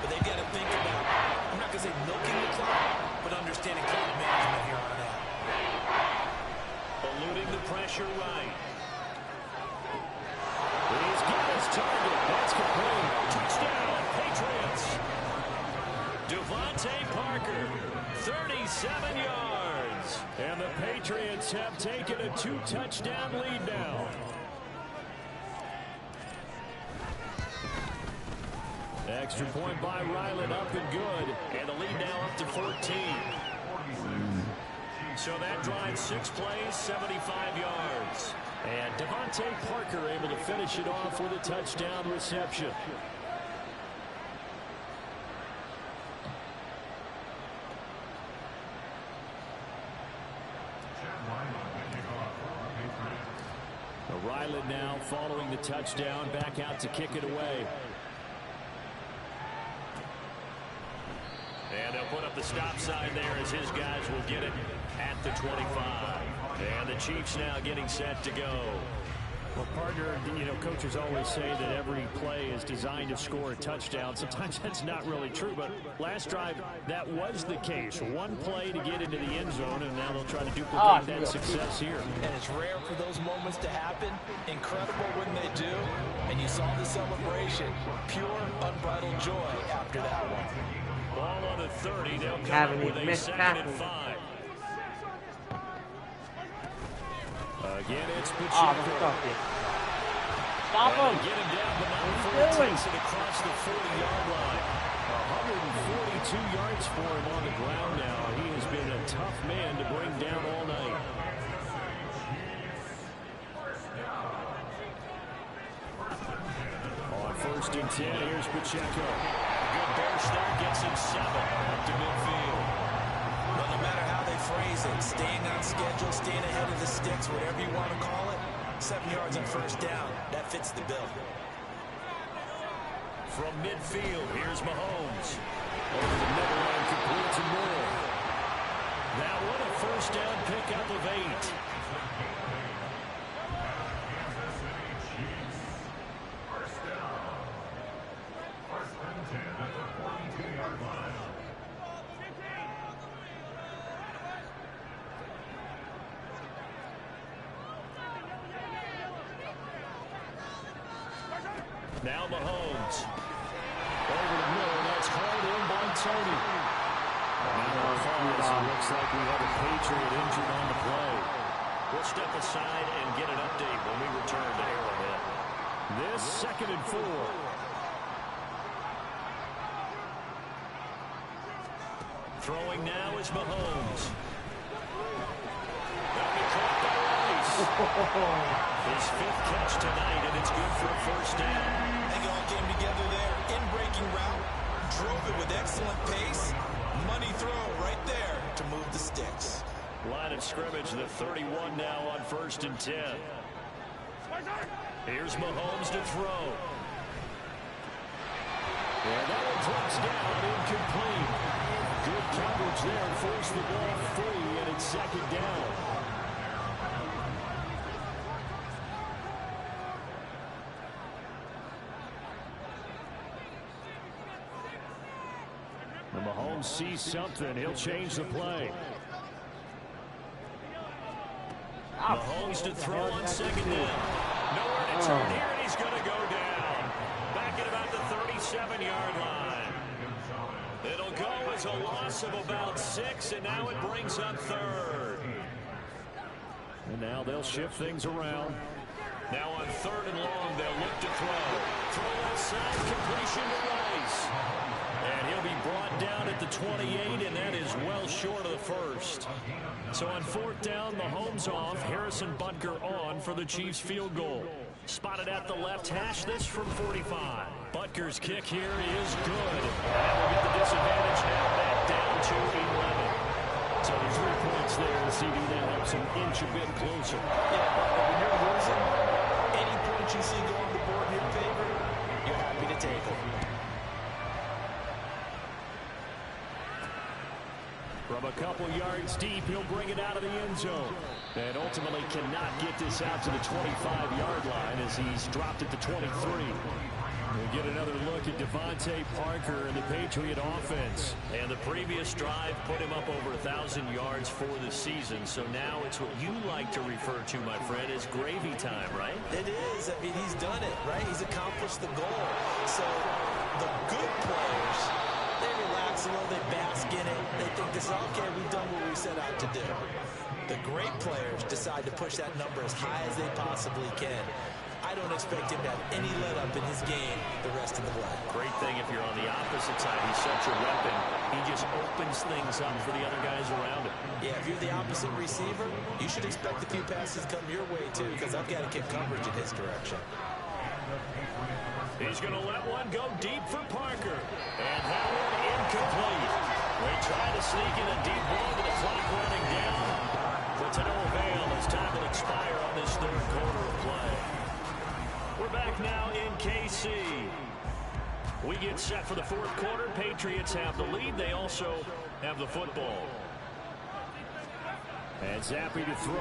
but they've got to think about, I'm not going to say milking the clock, but understanding clock management here on out. Eluding the pressure right. He's got his target. That's complete. Touchdown, Patriots. Devontae Parker, 37 yards. And the Patriots have taken a 2-touchdown lead now. Extra point by Ryland, up and good. And the lead now up to 14. So that drive 6 plays, 75 yards. And Devontae Parker able to finish it off with a touchdown reception. Ryland now following the touchdown, back out to kick it away. And they'll put up the stop sign there as his guys will get it at the 25. And the Chiefs now getting set to go. Well, partner, you know, coaches always say that every play is designed to score a touchdown. Sometimes that's not really true, but last drive, that was the case. One play to get into the end zone, and now they'll try to duplicate that success here. And it's rare for those moments to happen. Incredible when they do. And you saw the celebration. Pure, unbridled joy after that one. Ball on the 30. They'll come up with a 2nd and 5. Again, it's Pacheco. Stop him. Get him down the mountain. Takes it across the 40-yard line. 142 yards for him on the ground now. He has been a tough man to bring down all night. On 1st and 10, here's Pacheco. Good burst there, gets him 7 up to midfield. Well, no matter how they phrase it, staying on schedule, staying ahead of the sticks, whatever you want to call it, 7 yards on 1st down, that fits the bill. From midfield, here's Mahomes. Over the middle and complete to Moore. Now what a 1st down pickup of 8. Now Mahomes. Over the middle. That's hauled in by Tony. Now a pause. It looks like we have a Patriot injured on the play. We'll step aside and get an update when we return to Arrowhead. This 2nd and 4. Throwing now is Mahomes. That'll be caught by Rice. His 5th catch tonight, and it's good for a 1st down. They all came together there. In-breaking route. Drove it with excellent pace. Money throw right there to move the sticks. Line of scrimmage, the 31 now on 1st and 10. Here's Mahomes to throw. And that one drops down, incomplete. Good coverage there, forced the ball free, and it's 2nd down. And Mahomes sees something. He'll change the play. Mahomes to throw on 2nd down. Nowhere to turn here, and he's going to go down. Back at about the 37-yard line. It'll go as a loss of about 6, and now it brings up 3rd. And now they'll shift things around. Now on 3rd and long, they'll look to throw. Throw inside, completion to Rice. And he'll be brought down at the 28, and that is well short of the 1st. So on 4th down, Mahomes off, Harrison Butker on for the Chiefs field goal. Spotted at the left hash, this from 45. Butker's kick here is good. And we'll get the disadvantage now back down to 11. So the 3 points there, CD, that helps him inch a bit closer. Yeah, when you're losing, any point you see go on the board in your favor, you're happy to take it. From a couple yards deep, he'll bring it out of the end zone. And ultimately cannot get this out to the 25-yard line as he's dropped it to 23. We'll get another look at Devontae Parker and the Patriot offense. And the previous drive put him up over 1,000 yards for the season. So now it's what you like to refer to, my friend, as gravy time, right? It is. I mean, he's done it, right? He's accomplished the goal. So the good players, they relax a little, they bask in it. They think this is okay, we've done what we set out to do. The great players decide to push that number as high as they possibly can. I don't expect him to have any let-up in his game the rest of the way. Great thing if you're on the opposite side. He's such a weapon. He just opens things up for the other guys around him. Yeah, if you're the opposite receiver, you should expect a few passes come your way, too, because I've got to get coverage in his direction. He's going to let one go deep for Parker. And that one incomplete. They try to sneak in a deep ball with the clock running down. But to no avail as time will expire on this third quarter of play. We're back now in KC. We get set for the fourth quarter. Patriots have the lead. They also have the football. And Zappe to throw.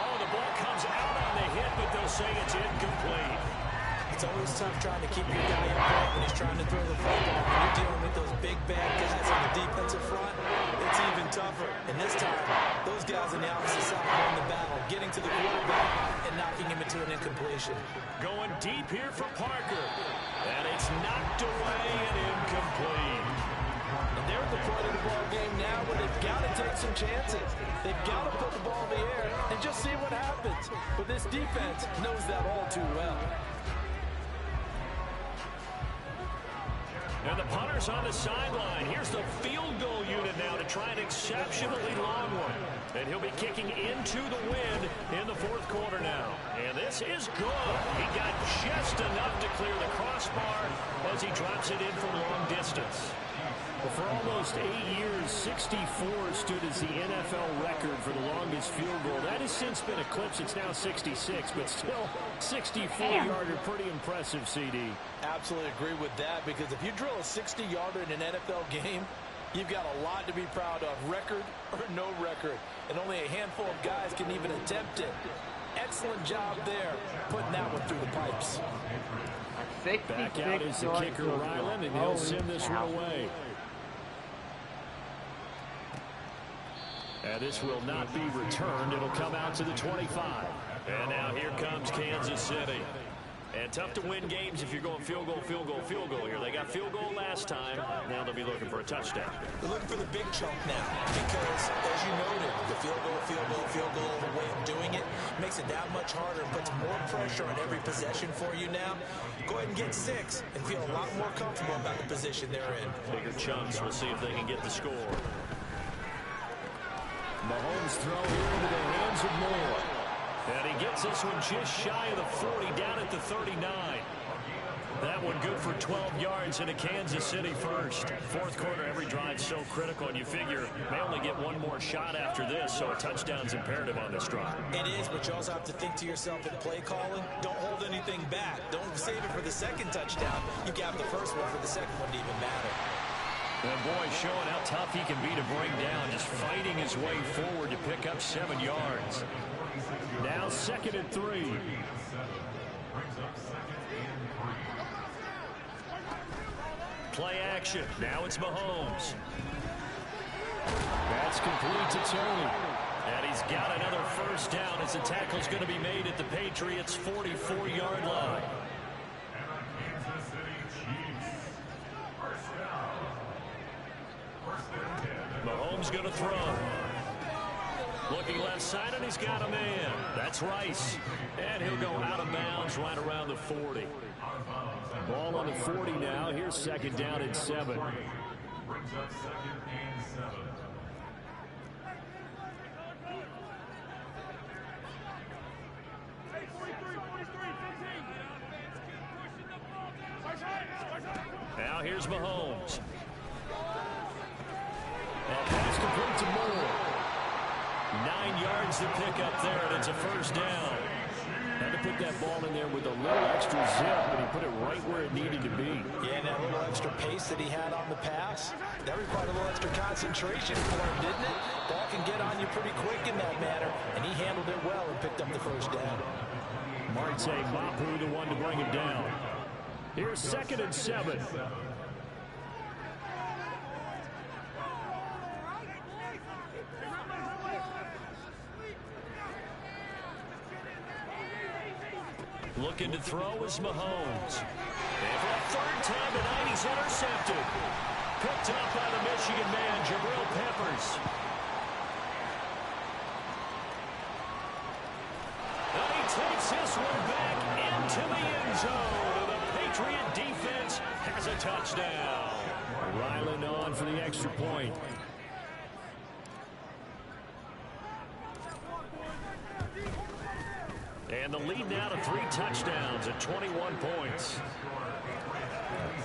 Oh, the ball comes out on the hit, but they'll say it's incomplete. It's always tough trying to keep your guy upright when he's trying to throw the football. When you're dealing with those big, bad guys on the defensive front, it's even tougher. And this time, those guys on the opposite side won the battle, getting to the quarterback and knocking him into an incompletion. Going deep here for Parker. And it's knocked away and incomplete. And they're at the point of the ball game now where they've got to take some chances. They've got to put the ball in the air and just see what happens. But this defense knows that all too well. And the punter's on the sideline. Here's the field goal unit now to try an exceptionally long one. And he'll be kicking into the wind in the fourth quarter now. And this is good. He got just enough to clear the crossbar as he drops it in from long distance. Well, for almost 8 years, 64 stood as the NFL record for the longest field goal. That has since been eclipsed. It's now 66, but still 64-yarder. Pretty impressive, CD. Absolutely agree with that, because if you drill a 60-yarder in an NFL game, you've got a lot to be proud of, record or no record. And only a handful of guys can even attempt it. Excellent job there, putting that one through the pipes. Back out is the kicker, Ryland, and he'll send this one away. And this will not be returned. It'll come out to the 25. And now here comes Kansas City. And tough to win games if you're going field goal, field goal, field goal here. They got field goal last time. Now they'll be looking for a touchdown. They're looking for the big chunk now because, as you noted, the field goal, the way of doing it makes it that much harder and puts more pressure on every possession for you now. Go ahead and get 6 and feel a lot more comfortable about the position they're in. Bigger chunks. We'll see if they can get the score. Mahomes throw here into the hands of Moore. And he gets this one just shy of the 40, down at the 39. That one good for 12 yards into Kansas City first. Fourth quarter, every drive so critical, and you figure may only get one more shot after this, so a touchdown's imperative on this drive. It is, but you also have to think to yourself in play calling, don't hold anything back. Don't save it for the second touchdown. You got the first one for the second one to even matter. And boy, showing how tough he can be to bring down, just fighting his way forward to pick up 7 yards. Now 2nd and 3. Play action. Now it's Mahomes. That's complete to Tony. And he's got another first down as the tackle's going to be made at the Patriots' 44-yard line. Mahomes going to throw. Looking left side, and he's got a man. That's Rice. And he'll go out of bounds right around the 40. Ball on the 40 now. Here's 2nd down and 7. Brings up 2nd and 7. Now here's Mahomes. And pass complete to Moore. 9 yards to pick up there, and it's a first down. And the put that ball in there with a little extra zip, but he put it right where it needed to be. Yeah, and that little extra pace that he had on the pass, that required a little extra concentration for him, didn't it? Ball can get on you pretty quick in that manner, and he handled it well and picked up the first down. Marte Mapu, the one to bring him down. Here's 2nd and 7. Looking to throw is Mahomes. And for a 3rd time tonight, he's intercepted. Picked up by the Michigan man, Jabril Peppers. And he takes this one back into the end zone. The Patriot defense has a touchdown. Ryland on for the extra point. And the lead now to 3 touchdowns at 21 points.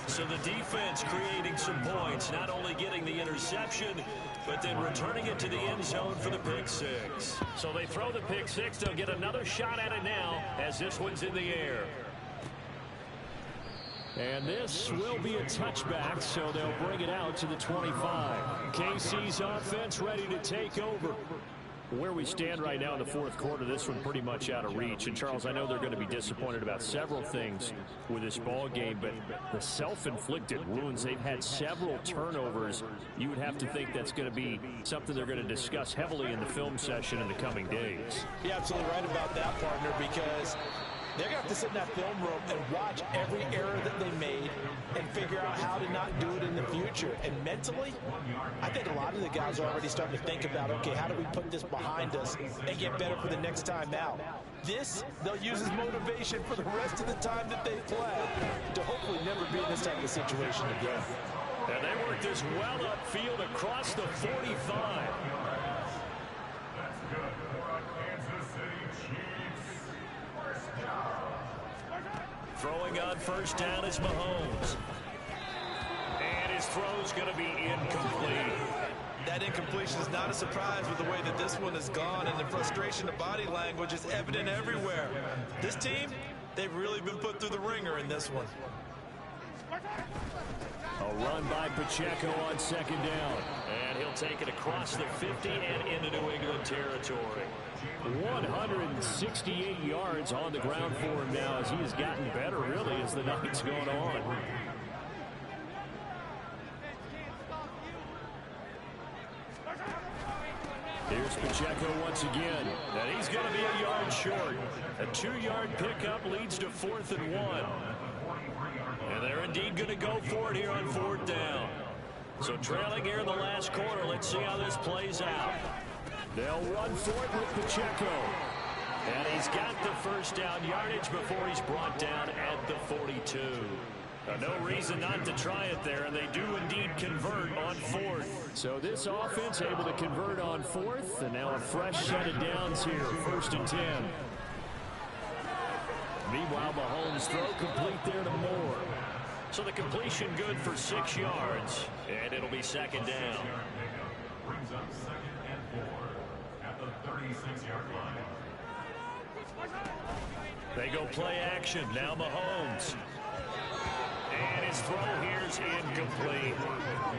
So the defense creating some points, not only getting the interception, but then returning it to the end zone for the pick 6. So they throw the pick 6. They'll get another shot at it now as this one's in the air. And this will be a touchback, so they'll bring it out to the 25. KC's offense ready to take over. Where we stand right now in the 4th quarter, this one pretty much out of reach. And, Charles, I know they're going to be disappointed about several things with this ball game, but the self-inflicted wounds, they've had several turnovers. You would have to think that's going to be something they're going to discuss heavily in the film session in the coming days. You're absolutely right about that, partner, because they're going to have to sit in that film room and watch every error that they made and figure out how to not do it in the future. And mentally, I think a lot of the guys are already starting to think about, okay, how do we put this behind us and get better for the next time out? This, they'll use as motivation for the rest of the time that they play to hopefully never be in this type of situation again. And they work this well upfield across the 45. Throwing on 1st down is Mahomes. And his throw's going to be incomplete. That incompletion is not a surprise with the way that this one has gone, and the frustration of body language is evident everywhere. This team, they've really been put through the ringer in this one. A run by Pacheco on 2nd down. And he'll take it across the 50 and into New England territory. 168 yards on the ground for him now as he has gotten better, really, as the night's gone on. Here's Pacheco once again. And he's going to be a yard short. A 2-yard pickup leads to 4th and 1. And they're indeed going to go for it here on 4th down. So trailing here in the last quarter, let's see how this plays out. They'll run for it with Pacheco. And he's got the 1st down yardage before he's brought down at the 42. No reason not to try it there, and they do indeed convert on 4th. So this offense able to convert on 4th, and now a fresh set of downs here, 1st and 10. Meanwhile, Mahomes' throw complete there to Moore. So the completion good for 6 yards, and it'll be 2nd down. Brings up 2nd and 4 at the 36-yard line. They go play action. Now Mahomes. And his throw here's incomplete.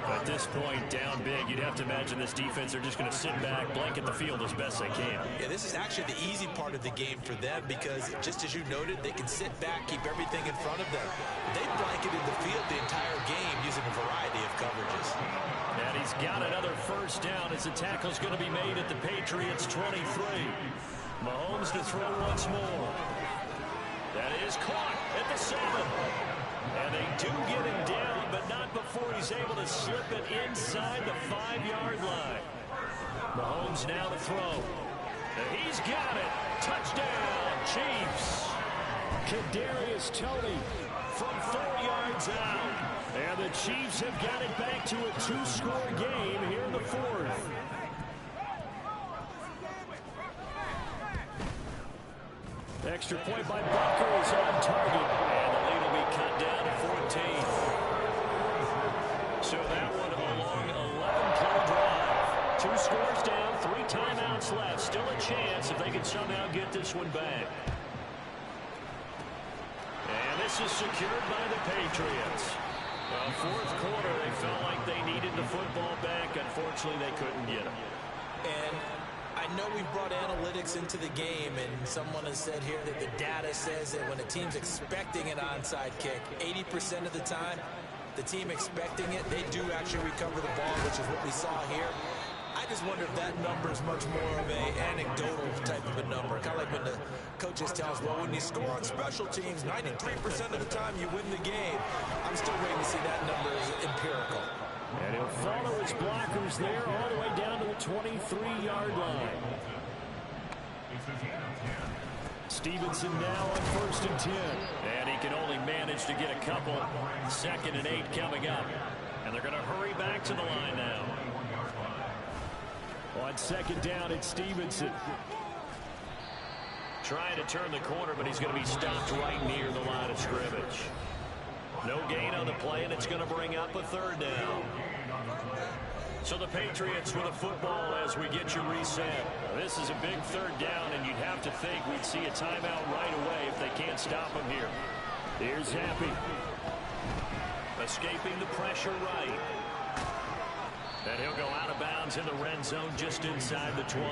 At this point, down big, you'd have to imagine this defense are just going to sit back, blanket the field as best they can. Yeah, this is actually the easy part of the game for them because, just as you noted, they can sit back, keep everything in front of them. They blanketed the field the entire game using a variety of coverages. And he's got another 1st down as the tackle's going to be made at the Patriots 23. Mahomes to throw once more. That is caught at the 7. And they do get him down, but not before he's able to slip it inside the 5-yard line. Mahomes now to throw. And he's got it. Touchdown, Chiefs. Kadarius Toney From 4 yards out. And the Chiefs have got it back to a 2-score game here in the 4th. Extra point by Bucker is on target. And the lead will be cut down to 14. So that one a long 11-play drive. 2 scores down, 3 timeouts left. Still a chance if they can somehow get this one back. this is secured by the Patriots. Well, fourth quarter, they felt like they needed the football back. Unfortunately, they couldn't get it. And I know we've brought analytics into the game, and someone has said here that the data says that when a team's expecting an onside kick, 80% of the time, the team expecting it, they do actually recover the ball, which is what we saw here. I just wonder if that number is much more of an anecdotal type of a number. Kind of like when the coaches tell us, well, when you score on special teams, 93% of the time you win the game. I'm still waiting to see that number as empirical. And he'll follow his blockers there all the way down to the 23-yard line. Stevenson now on 1st and 10. And he can only manage to get a couple. 2nd and 8 coming up. And they're going to hurry back to the line now. On 2nd down, it's Stevenson. Trying to turn the corner, but he's going to be stopped right near the line of scrimmage. No gain on the play, and it's going to bring up a 3rd down. So the Patriots with a football as we get you reset. This is a big 3rd down, and you'd have to think we'd see a timeout right away if they can't stop him here. Here's Happy. Escaping the pressure right. And he'll go out of bounds in the red zone just inside the 20.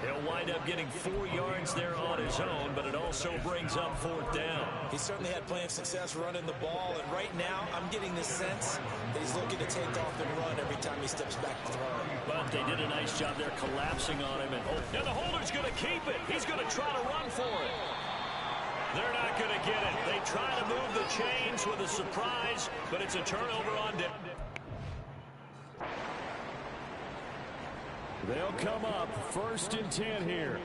He'll wind up getting 4 yards there on his own, but it also brings up 4th down. He certainly had plenty of success running the ball, and right now I'm getting the sense that he's looking to take off and run every time he steps back to throw. But they did a nice job there collapsing on him. And the holder's going to keep it. He's going to try to run for it. They're not going to get it. They try to move the chains with a surprise, but it's a turnover on down. They'll come up 1st and 10 here.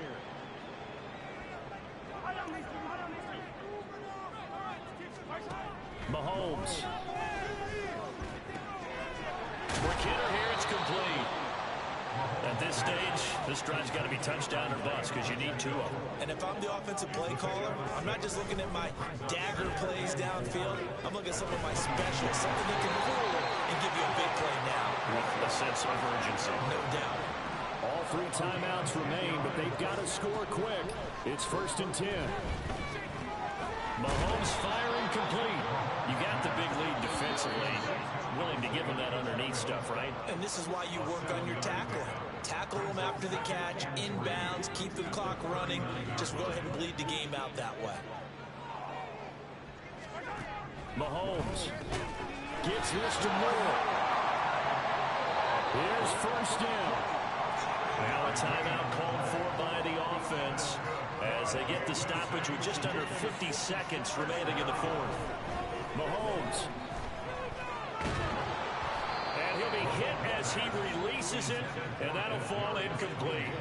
Mahomes. McKinnon here, it's complete. At this stage, this drive's got to be touchdown or bust because you need 2 of them. And if I'm the offensive play caller, I'm not just looking at my dagger plays downfield. I'm looking at some of my specials, something that can fool and give you a big play now. With a sense of urgency. No doubt. All 3 timeouts remain, but they've got to score quick. It's 1st and 10. Mahomes firing complete. You got the big lead defensively. Willing to give him that underneath stuff, right? And this is why you work on your tackling. Tackle them after the catch, inbounds, keep the clock running. Just go ahead and bleed the game out that way. Mahomes gets this to Moore. Here's 1st down. Now a timeout called for by the offense as they get the stoppage with just under 50 seconds remaining in the 4th. Mahomes. And he'll be hit as he releases it, and that'll fall incomplete.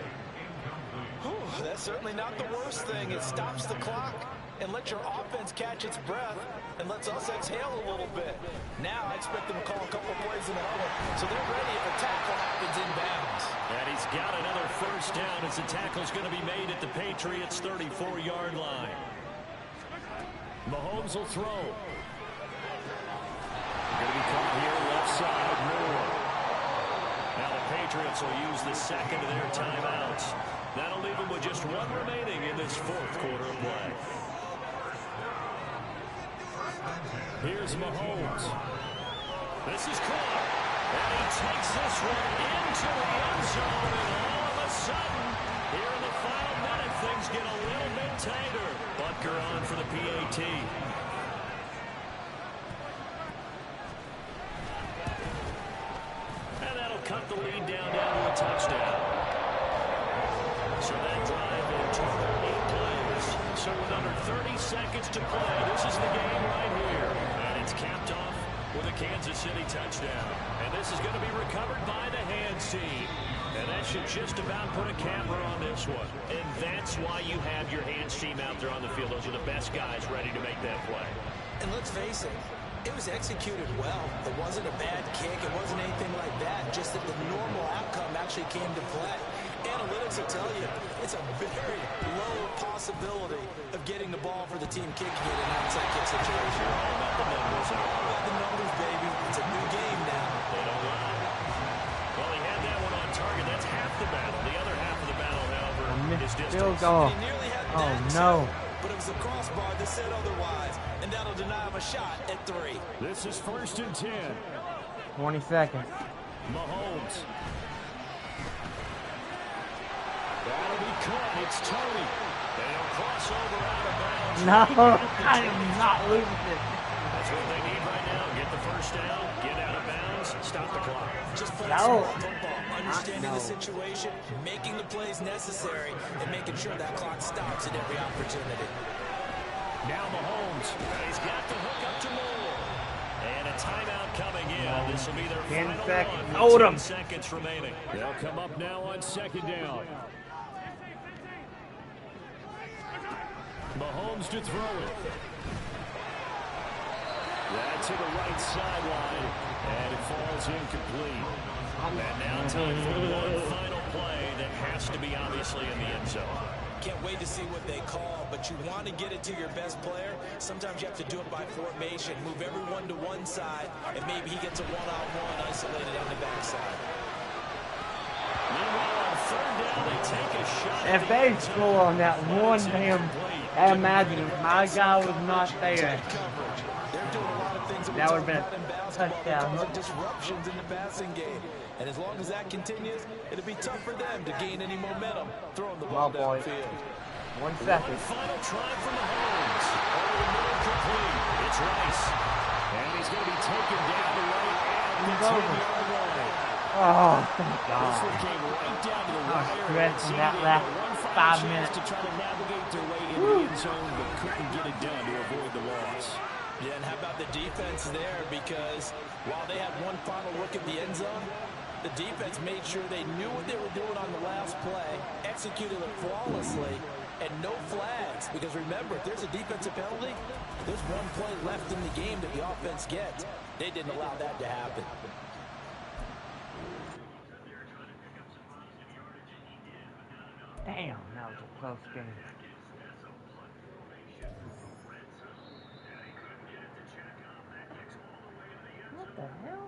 Whew, that's certainly not the worst thing. It stops the clock and lets your offense catch its breath and lets us exhale a little bit. Now I expect them to call a couple plays in the huddle, so they're ready if a tackle happens inbounds. And he's got another 1st down as the tackle's going to be made at the Patriots' 34-yard line. Mahomes will throw. Going to be caught here left side, Moore. Now the Patriots will use the 2nd of their timeouts. That'll leave them with just 1 remaining in this 4th quarter of play. Here's Mahomes. This is caught. And he takes this one into the end zone. And all of a sudden, here in the final minute, things get a little bit tighter. Butker on for the PAT. And that'll cut the lead down to a touchdown. So that drive in total 8 plays. So with under 30 seconds to play, this is the game right here. And it's capped off with a Kansas City touchdown. And this is going to be recovered by the hands team. And that should just about put a capper on this one. And that's why you have your hands team out there on the field. Those are the best guys ready to make that play. And let's face it, it was executed well. It wasn't a bad kick. It wasn't anything like that. Just that the normal outcome actually came to play. Analytics will tell you it's a very low possibility of getting the ball for the team kicking it in an outside kick situation. All about the numbers. All about the numbers, baby. It's a new game now. They don't lie. Well, he had that one on target. That's half the battle. The other half of the battle, however, is distance. Field goal. Oh, no. But it was the crossbar that said otherwise. And that'll deny him a shot at 3. This is 1st and 10. 20 seconds. Mahomes. That'll be caught. It's Tony. They'll cross over out of bounds. No, I am not losing it. That's what they need right now. Get the first down, get out of bounds, stop the clock. Just playing smart football, understanding the situation, making the plays necessary, and making sure that clock stops at every opportunity. Now Mahomes. He's got the hook up to Moore. And a timeout coming in. This will be their 10 final seconds. one. Hold 10 him. seconds remaining. They'll come up now on 2nd down. Mahomes to throw it. That's to the right sideline, and it falls incomplete. And now time for one final play that has to be obviously in the end zone. Can't wait to see what they call, but you want to get it to your best player. Sometimes you have to do it by formation. Move everyone to one side, and maybe he gets a one-on-one isolated on the backside. Meanwhile, on 3rd down, they take a shot. If they score on that one damn, I imagine if my guy was not there, that would have been a touchdown. Disruptions in the passing game. And as long as that continues, it'll be tough for them to gain any momentum throwing the ball downfield. 1 second. Final try from Mahomes. Over the middle, complete. It's Rice. And he's going to be taken down the right at the 10-yard line. Oh, thank This God. one came right down to the I was wire. stressing that last 5 minutes. To try to navigate their way into the end zone, but couldn't get it done to avoid the loss. Yeah, and how about the defense there? Because while they had one final look at the end zone, the defense made sure they knew what they were doing on the last play, executed it flawlessly, and no flags. Because remember, if there's a defensive penalty, there's one play left in the game that the offense gets. They didn't allow that to happen. Damn, that was a close game. What the hell?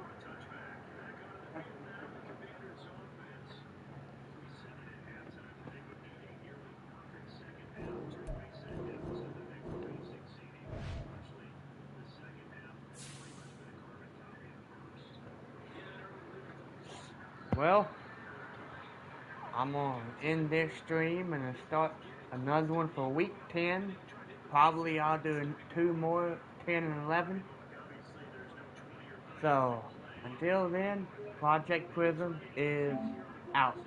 Well, I'm going to end this stream and start another one for week 10. Probably I'll do 2 more, 10 and 11. So, until then, Project Prism is out.